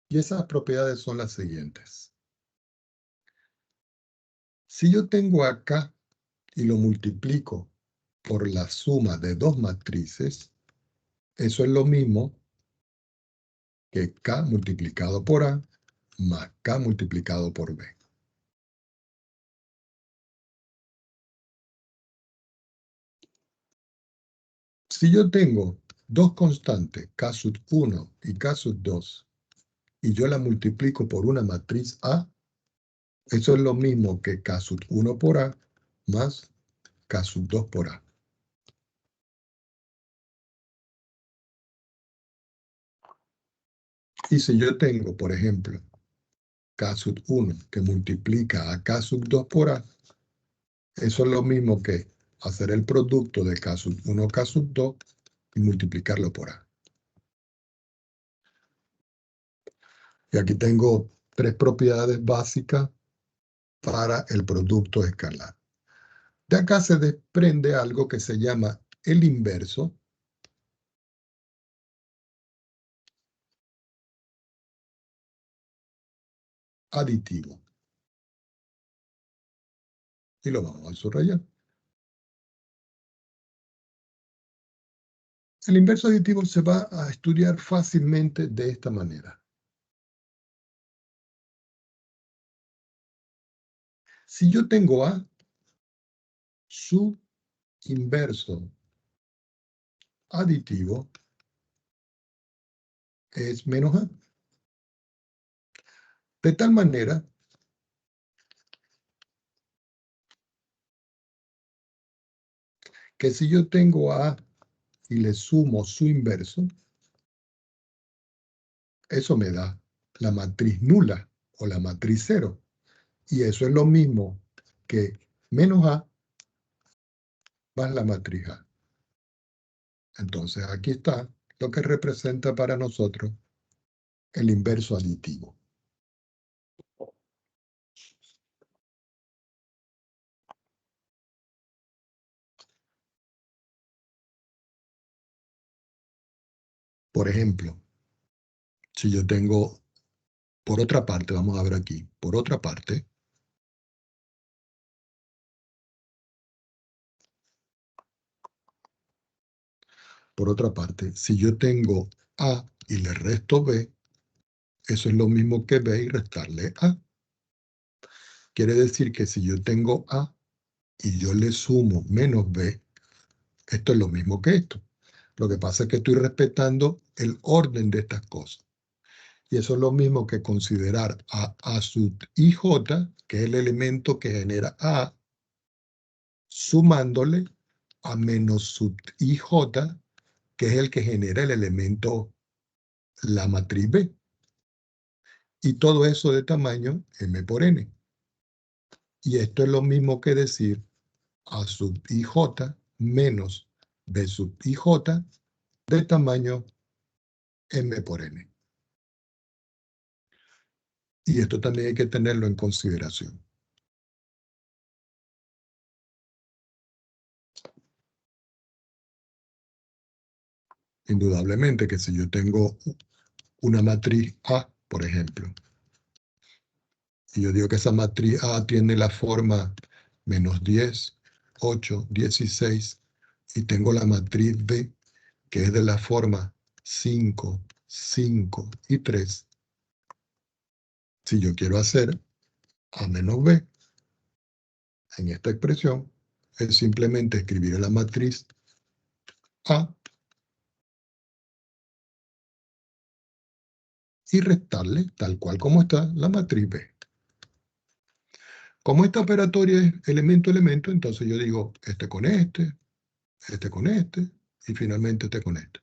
Y esas propiedades son las siguientes. Si yo tengo acá y lo multiplico por la suma de dos matrices, eso es lo mismo que K multiplicado por A más K multiplicado por B. Si yo tengo dos constantes, K sub 1 y K sub 2, y yo la multiplico por una matriz A, eso es lo mismo que K sub 1 por A más K sub 2 por A. Y si yo tengo, por ejemplo, K sub 1 que multiplica a K sub 2 por A, eso es lo mismo que hacer el producto de K sub 1, K sub 2 y multiplicarlo por A. Y aquí tengo tres propiedades básicas para el producto escalar. De acá se desprende algo que se llama el inverso, aditivo. Y lo vamos a subrayar. El inverso aditivo se va a estudiar fácilmente de esta manera. Si yo tengo A, su inverso aditivo es menos A. De tal manera que si yo tengo A y le sumo su inverso, eso me da la matriz nula o la matriz cero. Y eso es lo mismo que menos A más la matriz A. Entonces aquí está lo que representa para nosotros el inverso aditivo. Por ejemplo, si yo tengo, por otra parte, vamos a ver aquí, por otra parte, si yo tengo A y le resto B, eso es lo mismo que B y restarle A. Quiere decir que si yo tengo A y yo le sumo menos B, esto es lo mismo que esto. Lo que pasa es que estoy respetando el orden de estas cosas. Y eso es lo mismo que considerar a sub ij, que es el elemento que genera A, sumándole a menos sub ij, que es el que genera el elemento, la matriz B. Y todo eso de tamaño m por n. Y esto es lo mismo que decir a sub ij menos b sub ij de tamaño m por n. Y esto también hay que tenerlo en consideración. Indudablemente que si yo tengo una matriz A, por ejemplo, y yo digo que esa matriz A tiene la forma menos 10, 8, 16, y tengo la matriz B, que es de la forma 5, 5 y 3, si yo quiero hacer A menos B en esta expresión, es simplemente escribir la matriz A y restarle, tal cual como está, la matriz B. Como esta operatoria es elemento-elemento, entonces yo digo este con este con este, y finalmente este con este.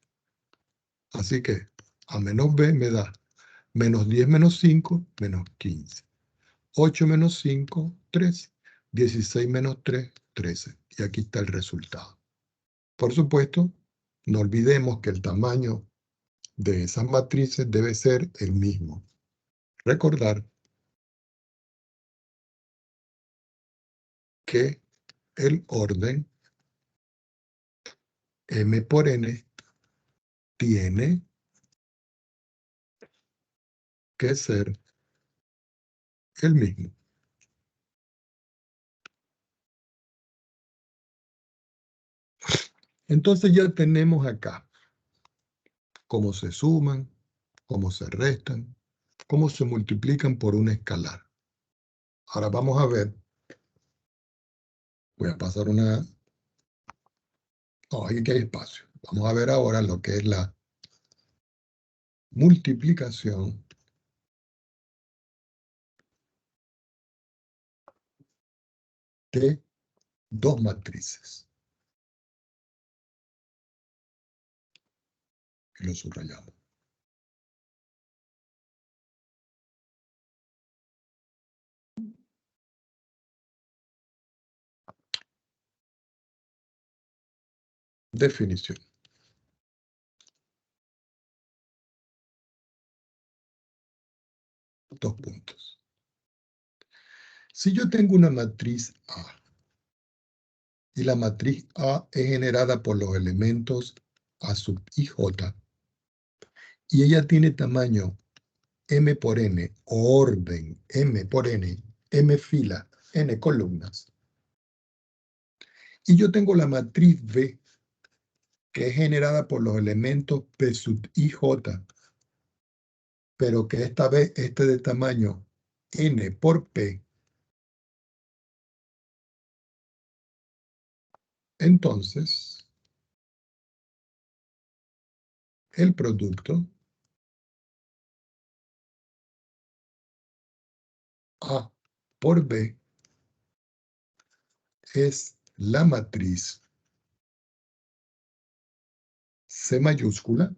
Así que A menos B me da menos 10 menos 5, menos 15. 8 menos 5, 3. 16 menos 3, 13. Y aquí está el resultado. Por supuesto, no olvidemos que el tamaño de esas matrices debe ser el mismo. Recordar que el orden m por n tiene que ser el mismo. Entonces ya tenemos acá cómo se suman, cómo se restan, cómo se multiplican por un escalar. Ahora vamos a ver, voy a pasar una, no, aquí hay espacio. Vamos a ver ahora lo que es la multiplicación de dos matrices. Y lo subrayamos. Definición. Dos puntos. Si yo tengo una matriz A y la matriz A es generada por los elementos A sub ij y ella tiene tamaño M por N, orden M por N, M fila, N columnas. Y yo tengo la matriz V, que es generada por los elementos P sub I, J, pero que esta vez este de tamaño N por P. Entonces, el producto A por B es la matriz C mayúscula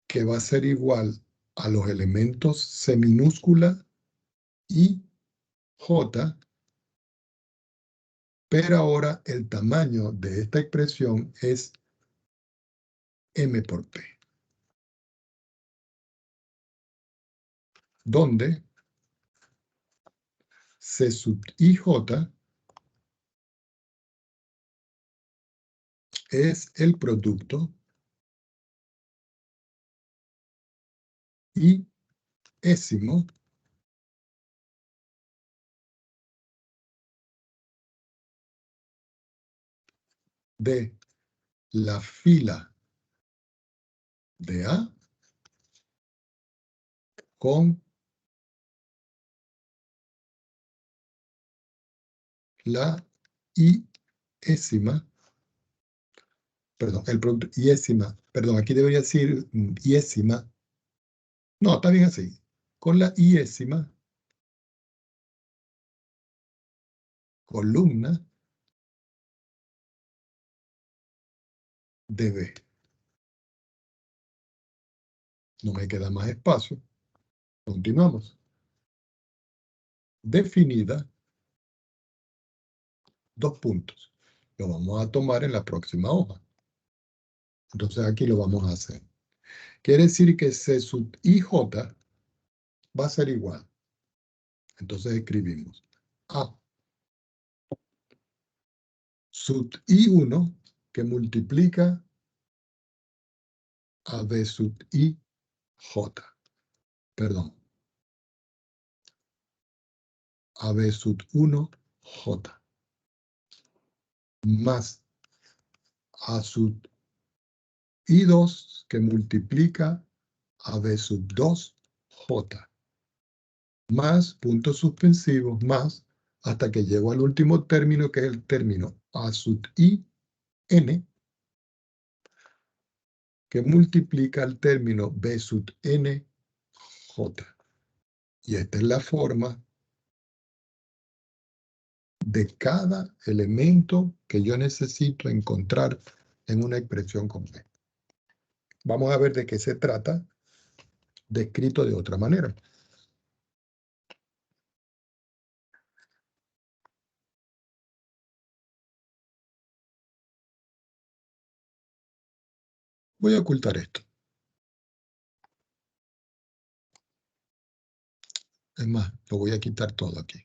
que va a ser igual a los elementos C minúscula y J, pero ahora el tamaño de esta expresión es M por P, donde C sub IJ es el producto y ésimo de la fila de A con la iésima, perdón, el producto iésima, perdón, aquí debería decir iésima, no, está bien así, con la iésima columna de B. No me queda más espacio. Continuamos. Definida, dos puntos. Lo vamos a tomar en la próxima hoja. Entonces aquí lo vamos a hacer. Quiere decir que C sub IJ va a ser igual. Entonces escribimos A sub I1 que multiplica a B sub IJ. Perdón. A B sub 1 J más A sub I2 que multiplica a B sub 2 J más puntos suspensivos más hasta que llego al último término que es el término A sub I N que multiplica el término B sub N J. Y esta es la forma de cada elemento que yo necesito encontrar en una expresión compleja. Vamos a ver de qué se trata, descrito de otra manera. Voy a ocultar esto. Es más, lo voy a quitar todo aquí.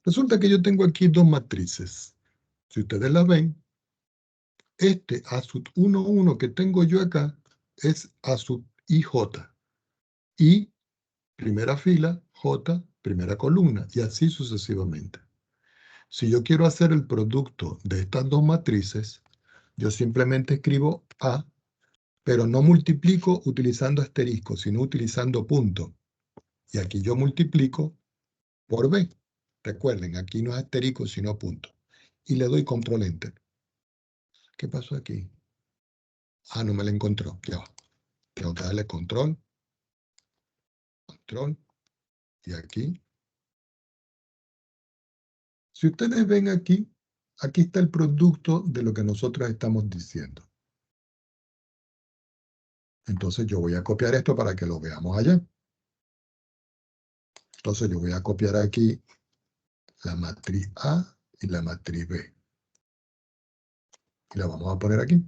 Resulta que yo tengo aquí dos matrices. Si ustedes la ven, este A sub 1, 1 que tengo yo acá es A sub IJ. I, primera fila, J, primera columna, y así sucesivamente. Si yo quiero hacer el producto de estas dos matrices, yo simplemente escribo A, pero no multiplico utilizando asterisco, sino utilizando punto. Y aquí yo multiplico por B. Recuerden, aquí no es asterisco, sino punto. Y le doy control enter. ¿Qué pasó aquí? Ah, no me la encontró. Ya va. Tengo que darle control, control, y aquí. Si ustedes ven aquí, aquí está el producto de lo que nosotros estamos diciendo. Entonces yo voy a copiar esto para que lo veamos allá. Entonces yo voy a copiar aquí la matriz A y la matriz B. Y la vamos a poner aquí.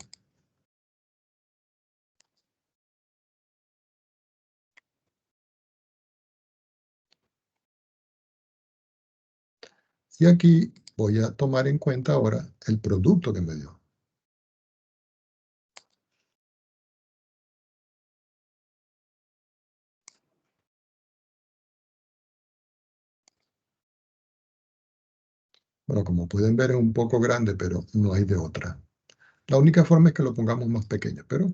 Y aquí voy a tomar en cuenta ahora el producto que me dio. Bueno, como pueden ver es un poco grande, pero no hay de otra. La única forma es que lo pongamos más pequeño, pero...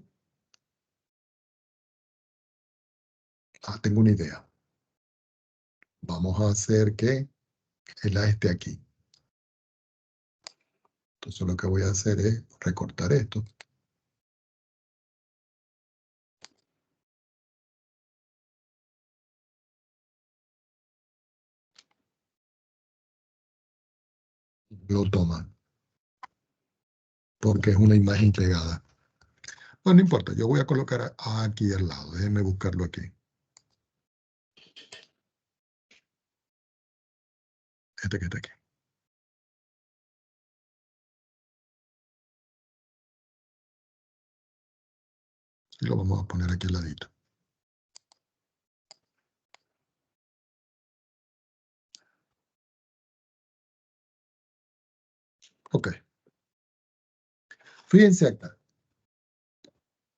tengo una idea. Vamos a hacer que el A esté aquí. Entonces lo que voy a hacer es recortar esto. Lo toma, porque es una imagen pegada. Bueno, no importa, yo voy a colocar aquí al lado. Déjenme buscarlo aquí. Este que está aquí. Y lo vamos a poner aquí al ladito. Ok. Fíjense acá.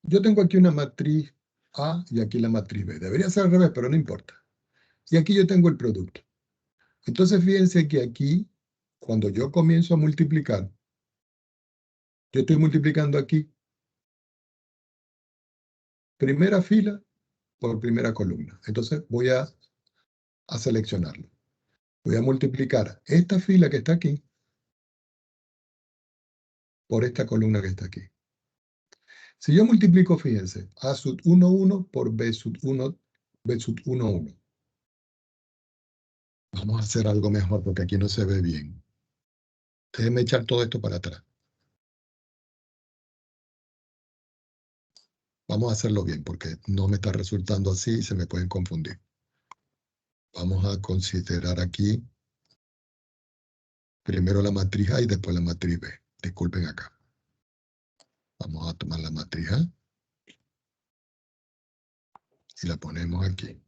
Yo tengo aquí una matriz A y aquí la matriz B. Debería ser al revés, pero no importa. Y aquí yo tengo el producto. Entonces fíjense que aquí, cuando yo comienzo a multiplicar, yo estoy multiplicando aquí primera fila por primera columna. Entonces voy a seleccionarlo. Voy a multiplicar esta fila que está aquí por esta columna que está aquí. Si yo multiplico, fíjense, A sub 1, 1 por B sub 1, B sub 1, 1. Vamos a hacer algo mejor porque aquí no se ve bien. Déjenme echar todo esto para atrás. Vamos a hacerlo bien porque no me está resultando así y se me pueden confundir. Vamos a considerar aquí primero la matriz A y después la matriz B. Disculpen acá. Vamos a tomar la matriz A y la ponemos aquí.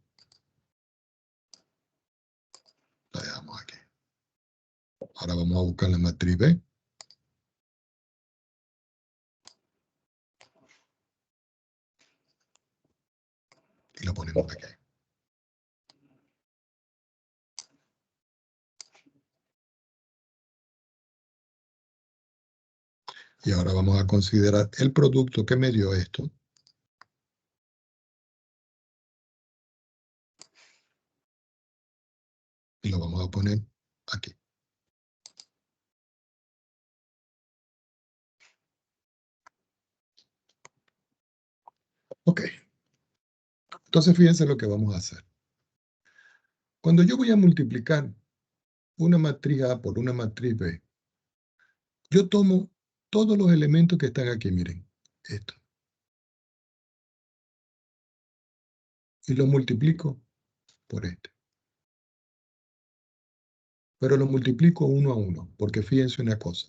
La dejamos aquí. Ahora vamos a buscar la matriz B. Y la ponemos aquí. Y ahora vamos a considerar el producto que me dio esto. Y lo vamos a poner aquí. Ok. Entonces fíjense lo que vamos a hacer. Cuando yo voy a multiplicar una matriz A por una matriz B, yo tomo todos los elementos que están aquí, miren, esto. Y lo multiplico por este. Pero lo multiplico uno a uno, porque fíjense una cosa.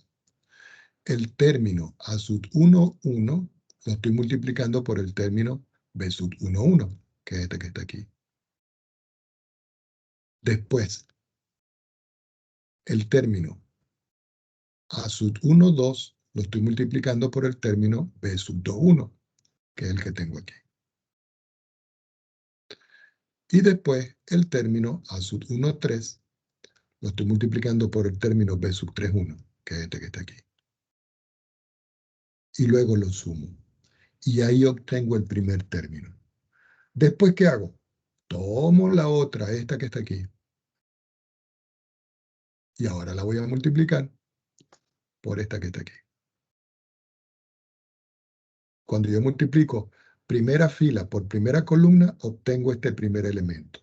El término A sub 1, 1, lo estoy multiplicando por el término B sub 1, 1, que es este que está aquí. Después, el término A sub 1, 2, lo estoy multiplicando por el término B sub 2, 1, que es el que tengo aquí. Y después, el término A sub 1, 3, lo estoy multiplicando por el término B sub 3, 1, que es este que está aquí. Y luego lo sumo. Y ahí obtengo el primer término. Después, ¿qué hago? Tomo la otra, esta que está aquí. Y ahora la voy a multiplicar por esta que está aquí. Cuando yo multiplico primera fila por primera columna, obtengo este primer elemento.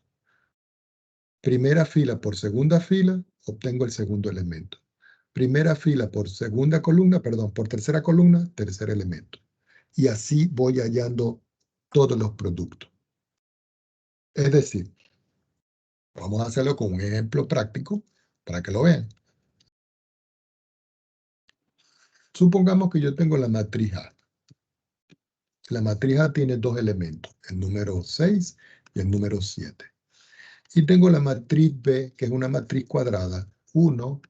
Primera fila por segunda fila, obtengo el segundo elemento. Primera fila por segunda columna, perdón, por tercera columna, tercer elemento. Y así voy hallando todos los productos. Es decir, vamos a hacerlo con un ejemplo práctico para que lo vean. Supongamos que yo tengo la matriz A. La matriz A tiene dos elementos, el número 6 y el número 7. Y tengo la matriz B, que es una matriz cuadrada 1,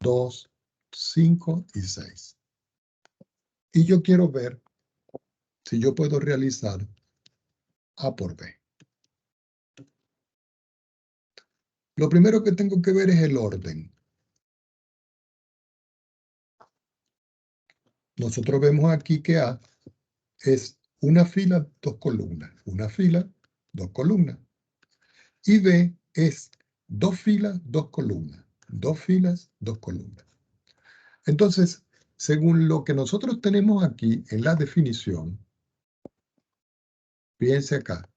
2, 5 y 6. Y yo quiero ver si yo puedo realizar A por B. Lo primero que tengo que ver es el orden. Nosotros vemos aquí que A es una fila, dos columnas. Una fila, dos columnas. Y B es dos filas, dos columnas. Dos filas, dos columnas. Entonces, según lo que nosotros tenemos aquí en la definición, fíjense acá,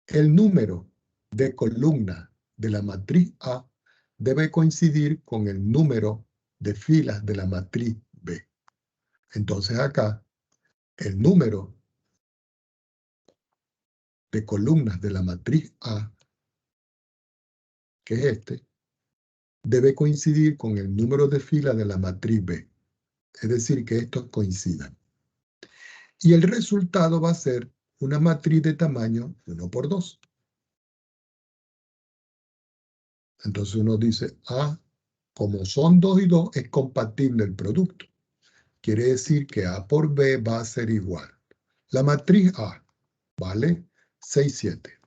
el número de columnas de la matriz A debe coincidir con el número de filas de la matriz B. Entonces acá, el número de columnas de la matriz A, que es este, debe coincidir con el número de filas de la matriz B. Es decir, que estos coincidan. Y el resultado va a ser una matriz de tamaño 1 por 2. Entonces uno dice, como son 2 y 2, es compatible el producto. Quiere decir que A por B va a ser igual. La matriz A vale 6, 7.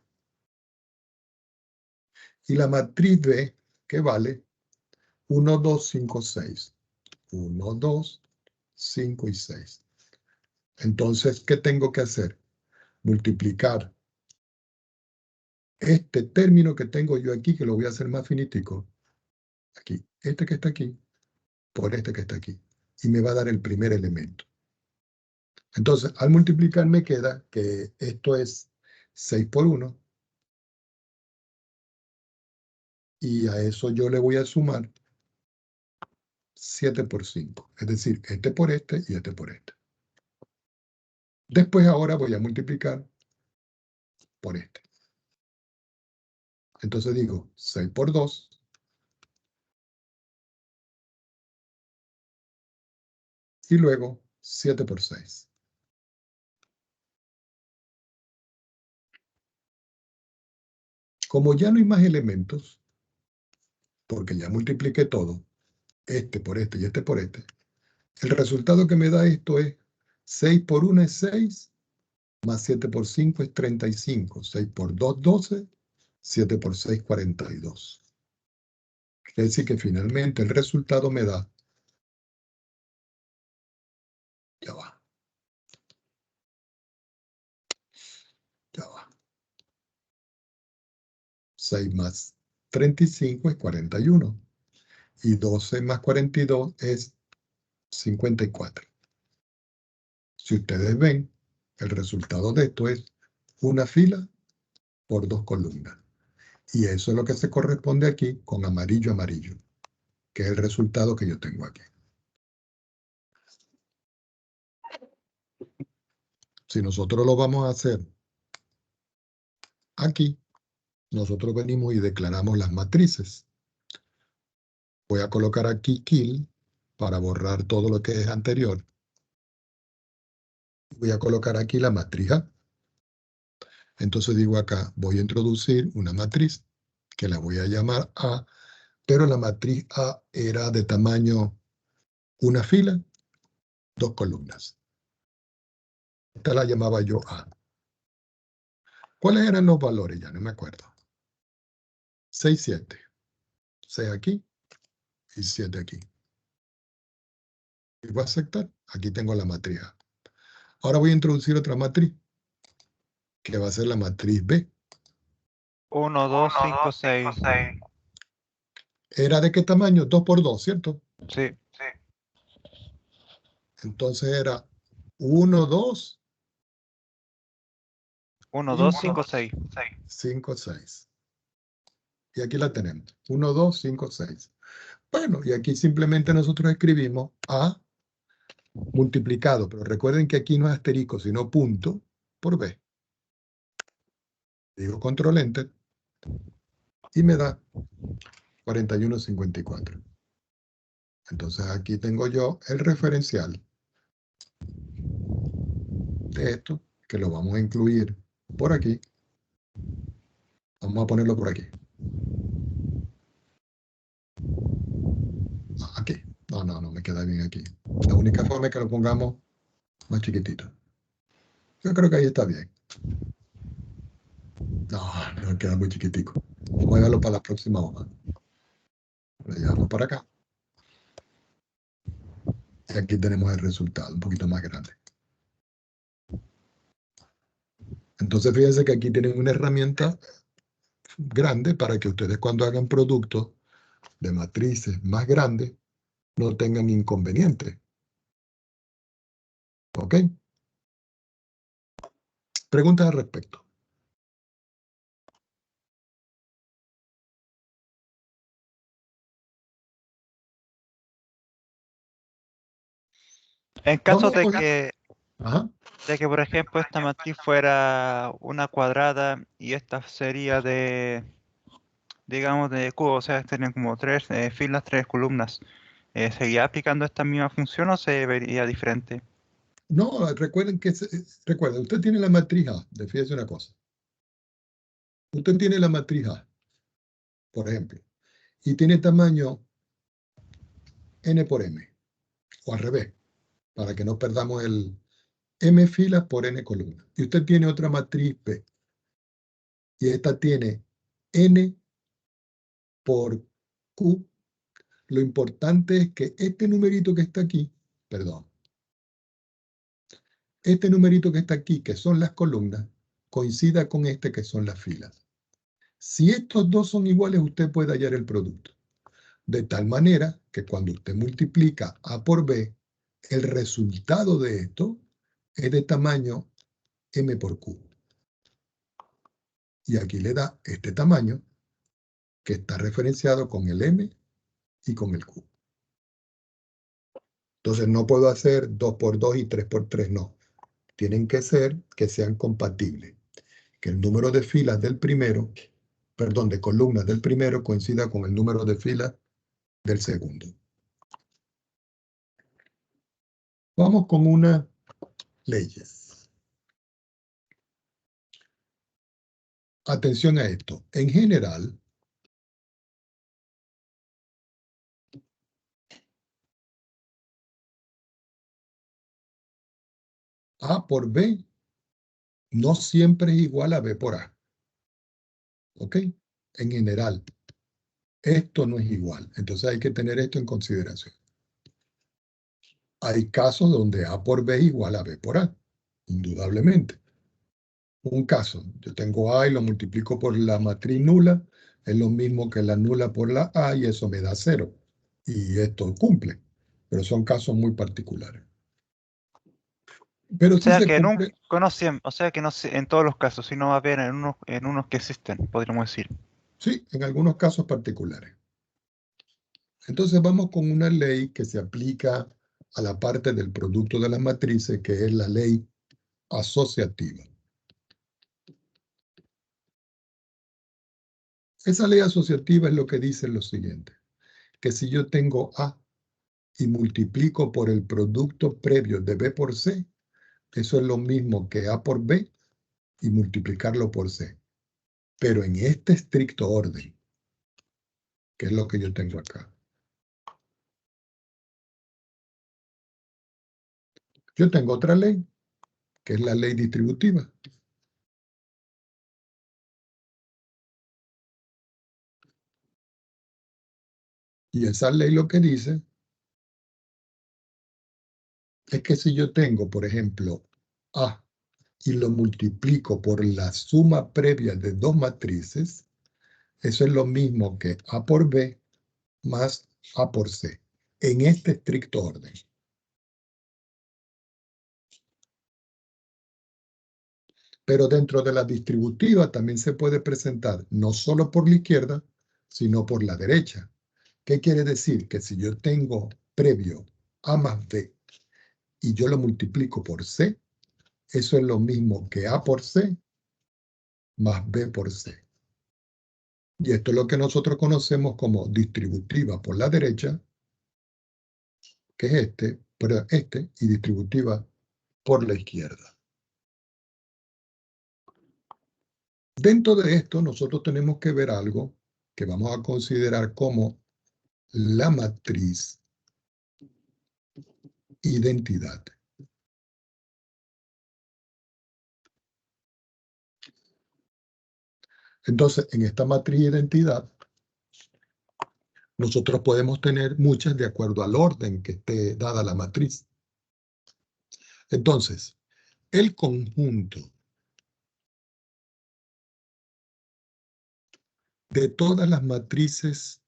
Y la matriz B, que vale 1, 2, 5, 6. 1, 2, 5 y 6. Entonces, ¿qué tengo que hacer? Multiplicar este término que tengo yo aquí, que lo voy a hacer más finitico, aquí, este que está aquí, por este que está aquí. Y me va a dar el primer elemento. Entonces, al multiplicar me queda que esto es 6 por 1. Y a eso yo le voy a sumar 7 por 5. Es decir, este por este y este por este. Después ahora voy a multiplicar por este. Entonces digo 6 por 2. Y luego 7 por 6. Como ya no hay más elementos, porque ya multipliqué todo, este por este y este por este, el resultado que me da esto es 6 por 1 es 6, más 7 por 5 es 35. 6 por 2, 12. 7 por 6, 42. Quiere decir que finalmente el resultado me da, ya va, 6 más 35 es 41. Y 12 más 42 es 54. Si ustedes ven, el resultado de esto es una fila por dos columnas. Y eso es lo que se corresponde aquí con amarillo, amarillo, que es el resultado que yo tengo aquí. Si nosotros lo vamos a hacer aquí, nosotros venimos y declaramos las matrices. Voy a colocar aquí kill para borrar todo lo que es anterior. Voy a colocar aquí la matriz A. Entonces digo acá, voy a introducir una matriz que la voy a llamar A, pero la matriz A era de tamaño una fila, dos columnas. Esta la llamaba yo A. ¿Cuáles eran los valores? Ya no me acuerdo. 6, 7. 6 aquí y 7 aquí. Y voy a aceptar. Aquí tengo la matriz A. Ahora voy a introducir otra matriz, que va a ser la matriz B. 1, 2, 5, 6. ¿Era de qué tamaño? 2 por 2, ¿cierto? Sí. Entonces era 1, 2, 1, 2, 5, 6. 5, 6. Y aquí la tenemos. 1, 2, 5, 6. Bueno, y aquí simplemente nosotros escribimos A multiplicado, pero recuerden que aquí no es asterisco, sino punto por B. Digo control enter y me da 41,54. Entonces aquí tengo yo el referencial de esto, que lo vamos a incluir por aquí. Vamos a ponerlo por aquí. Aquí. No me queda bien aquí. La única forma es que lo pongamos más chiquitito. Yo creo que ahí está bien. No queda muy chiquitico. Vamos a dejarlo para la próxima hoja. Lo llevamos para acá. Y aquí tenemos el resultado, un poquito más grande. Entonces, fíjense que aquí tienen una herramienta grande para que ustedes cuando hagan productos de matrices más grandes no tengan inconvenientes. ¿Ok? Preguntas al respecto. En caso Vamos de con... que, Ajá. por ejemplo, esta matriz fuera una cuadrada y esta sería de, digamos, de cubo, o sea, tienen como tres filas, tres columnas. ¿Seguiría aplicando esta misma función o se vería diferente? No, recuerden que... recuerden, usted tiene la matriz A. Fíjese una cosa. Usted tiene la matriz A, por ejemplo, y tiene tamaño n por m, o al revés, para que no perdamos el m filas por n columnas. Y usted tiene otra matriz P, y esta tiene n por q. Lo importante es que este numerito que está aquí, perdón, este numerito que está aquí, que son las columnas, coincida con este que son las filas. Si estos dos son iguales, usted puede hallar el producto. De tal manera que cuando usted multiplica A por B, el resultado de esto es de tamaño M por Q. Y aquí le da este tamaño que está referenciado con el M y con el Q. Entonces no puedo hacer 2 por 2 y 3 por 3, no. Tienen que ser que sean compatibles. Que el número de filas del primero, perdón, de columnas del primero coincida con el número de filas del segundo. Vamos con unas leyes. Atención a esto. En general, A por B no siempre es igual a B por A. ¿Ok? En general, esto no es igual. Entonces hay que tener esto en consideración. Hay casos donde A por B es igual a B por A, indudablemente. Un caso, yo tengo A y lo multiplico por la matriz nula, es lo mismo que la nula por la A y eso me da 0. Y esto cumple, pero son casos muy particulares. Pero O sí sea se que nunca, cumple, no siempre, o sea que no en todos los casos, sino más bien en unos que existen, podríamos decir. sí, en algunos casos particulares. Entonces vamos con una ley que se aplica a la parte del producto de las matrices, que es la ley asociativa. Esa ley asociativa es lo que dice lo siguiente, que si yo tengo A y multiplico por el producto previo de B por C, eso es lo mismo que A por B y multiplicarlo por C. Pero en este estricto orden, que es lo que yo tengo acá. Yo tengo otra ley, que es la ley distributiva. Y esa ley lo que dice es que si yo tengo, por ejemplo, A y lo multiplico por la suma previa de dos matrices, eso es lo mismo que A por B más A por C, en este estricto orden. Pero dentro de la distributiva también se puede presentar no solo por la izquierda, sino por la derecha. ¿Qué quiere decir? Que si yo tengo previo A más B y yo lo multiplico por C, eso es lo mismo que A por C más B por C. Y esto es lo que nosotros conocemos como distributiva por la derecha, que es este, y distributiva por la izquierda. Dentro de esto, nosotros tenemos que ver algo que vamos a considerar como la matriz identidad. Entonces, en esta matriz identidad, nosotros podemos tener muchas de acuerdo al orden que esté dada la matriz. Entonces, el conjunto de todas las matrices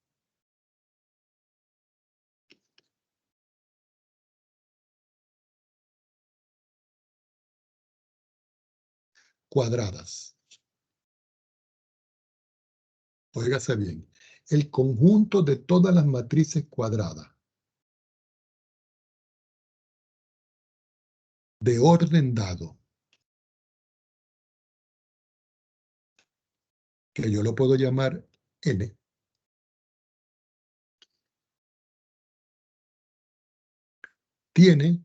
cuadradas. Óigase bien. El conjunto de todas las matrices cuadradas de orden dado, que yo lo puedo llamar N, tiene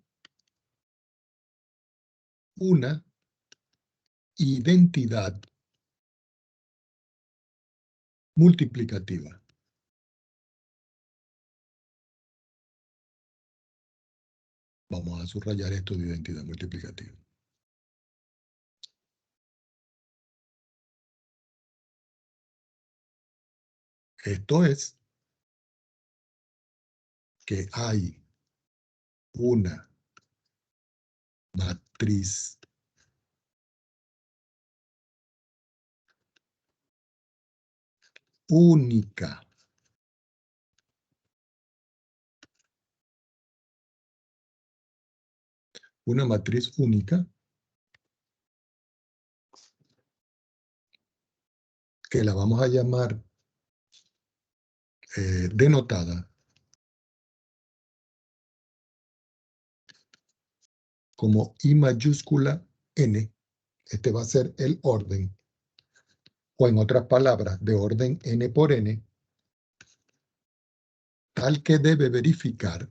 una identidad multiplicativa. Vamos a subrayar esto de identidad multiplicativa. Esto es que hay una matriz única que la vamos a llamar denotada como I mayúscula N. Este va a ser el orden, o en otras palabras, de orden N por N, tal que debe verificar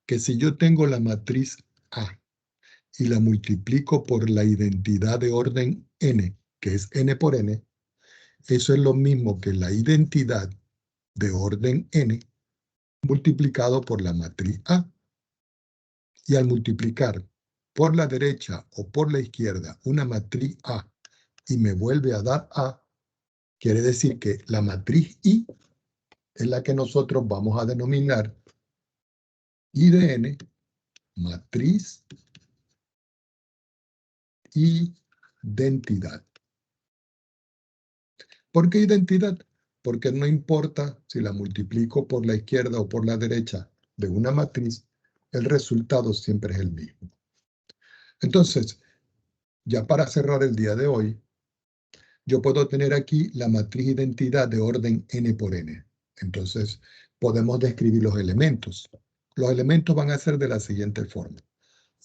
que si yo tengo la matriz A y la multiplico por la identidad de orden N, que es N por N, eso es lo mismo que la identidad de orden N multiplicado por la matriz A. Y al multiplicar por la derecha o por la izquierda una matriz A y me vuelve a dar A, quiere decir que la matriz I es la que nosotros vamos a denominar I de N, matriz identidad. ¿Por qué identidad? Porque no importa si la multiplico por la izquierda o por la derecha de una matriz, el resultado siempre es el mismo. Entonces, ya para cerrar el día de hoy, yo puedo tener aquí la matriz identidad de orden N por N. Entonces, podemos describir los elementos. Los elementos van a ser de la siguiente forma.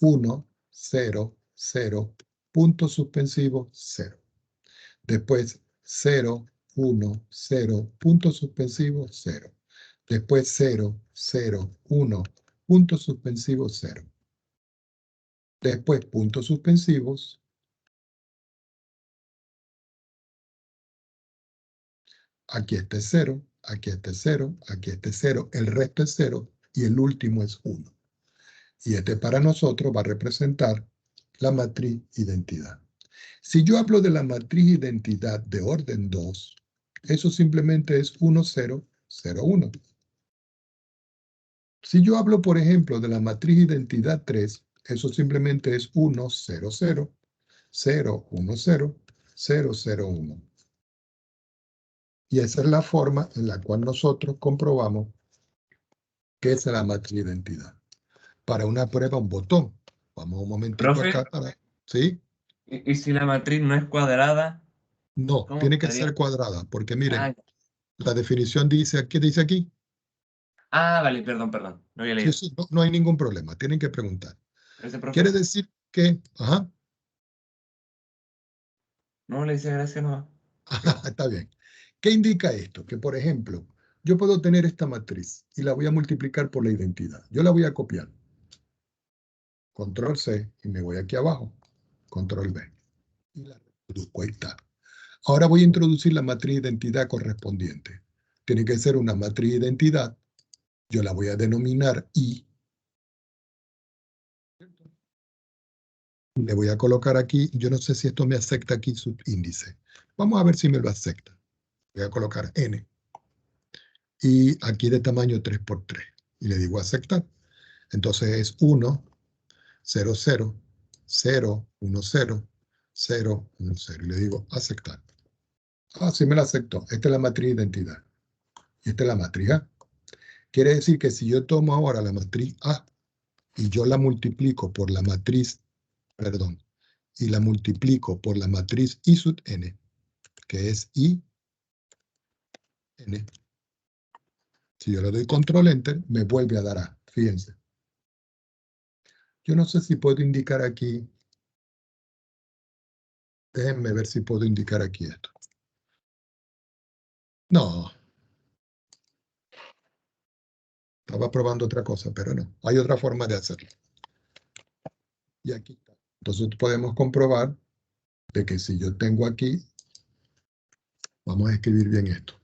1, 0, 0, punto suspensivo, 0. Después, 0, 1, 0, punto suspensivo, 0. Después, 0, 0, 1, punto suspensivo, 0. Después, puntos suspensivos. Aquí este es 0, aquí este es 0, aquí este es 0, el resto es 0 y el último es 1. Y este para nosotros va a representar la matriz identidad. Si yo hablo de la matriz identidad de orden 2, eso simplemente es 1, 0, 0, 1. Si yo hablo, por ejemplo, de la matriz identidad 3, eso simplemente es 1, 0, 0, 0, 1, 0, 0, 0, 1. Y esa es la forma en la cual nosotros comprobamos que es la matriz identidad. Para una prueba, un botón. Vamos un momentito Profe, acá para... ¿Sí? ¿y si la matriz no es cuadrada? No, ¿Cómo tiene que estaría? ser cuadrada, porque Ah, miren, la definición dice, ¿qué dice aquí? vale, perdón, no había Sí, leído. sí, no, no hay ningún problema, tienen que preguntar. Gracias, Quiere profe. decir que, ajá, No le hice gracia, no. está bien. ¿Qué indica esto? Que, por ejemplo, yo puedo tener esta matriz y la voy a multiplicar por la identidad. Yo la voy a copiar. Control C y me voy aquí abajo. Control V. Y la reproduzco, ahí está. Ahora voy a introducir la matriz identidad correspondiente. Tiene que ser una matriz identidad. Yo la voy a denominar I. Le voy a colocar aquí, yo no sé si esto me acepta aquí subíndice. Vamos a ver si me lo acepta. Voy a colocar N. Y aquí de tamaño 3×3. Y le digo aceptar. Entonces es 1, 0, 0, 0, 1, 0, 0, 1, 0. Y le digo aceptar. Ah, sí me la aceptó. Esta es la matriz identidad. Y esta es la matriz A. Quiere decir que si yo tomo ahora la matriz A y yo la multiplico por la matriz, perdón, y la multiplico por la matriz I sub n, que es I, n. Si yo le doy control enter, me vuelve a dar A. Fíjense. Yo no sé si puedo indicar aquí. Déjenme ver si puedo indicar aquí esto. No. Estaba probando otra cosa, pero no. Hay otra forma de hacerlo. Y aquí está. Entonces podemos comprobar de que si yo tengo aquí, vamos a escribir bien esto.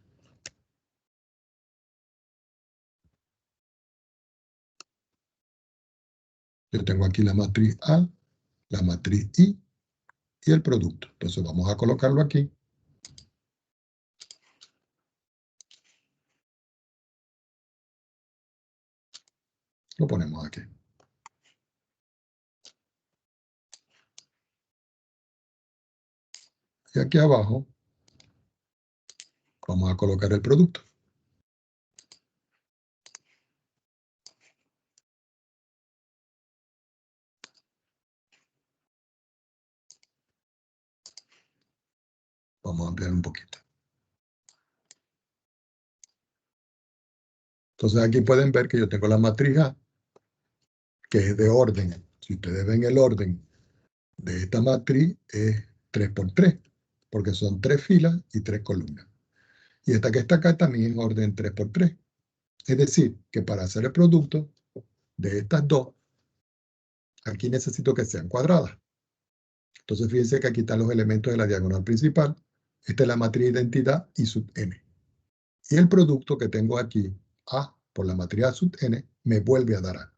Yo tengo aquí la matriz A, la matriz I y el producto. Entonces vamos a colocarlo aquí. Lo ponemos aquí. Y aquí abajo vamos a colocar el producto. Vamos a ampliar un poquito. Entonces aquí pueden ver que yo tengo la matriz A, que es de orden. Si ustedes ven el orden de esta matriz, es 3×3, porque son 3 filas y 3 columnas. Y esta que está acá también es orden 3×3. Es decir, que para hacer el producto de estas dos, aquí necesito que sean cuadradas. Entonces fíjense que aquí están los elementos de la diagonal principal. Esta es la matriz identidad I sub n. Y el producto que tengo aquí, A por la matriz A sub n, me vuelve a dar A.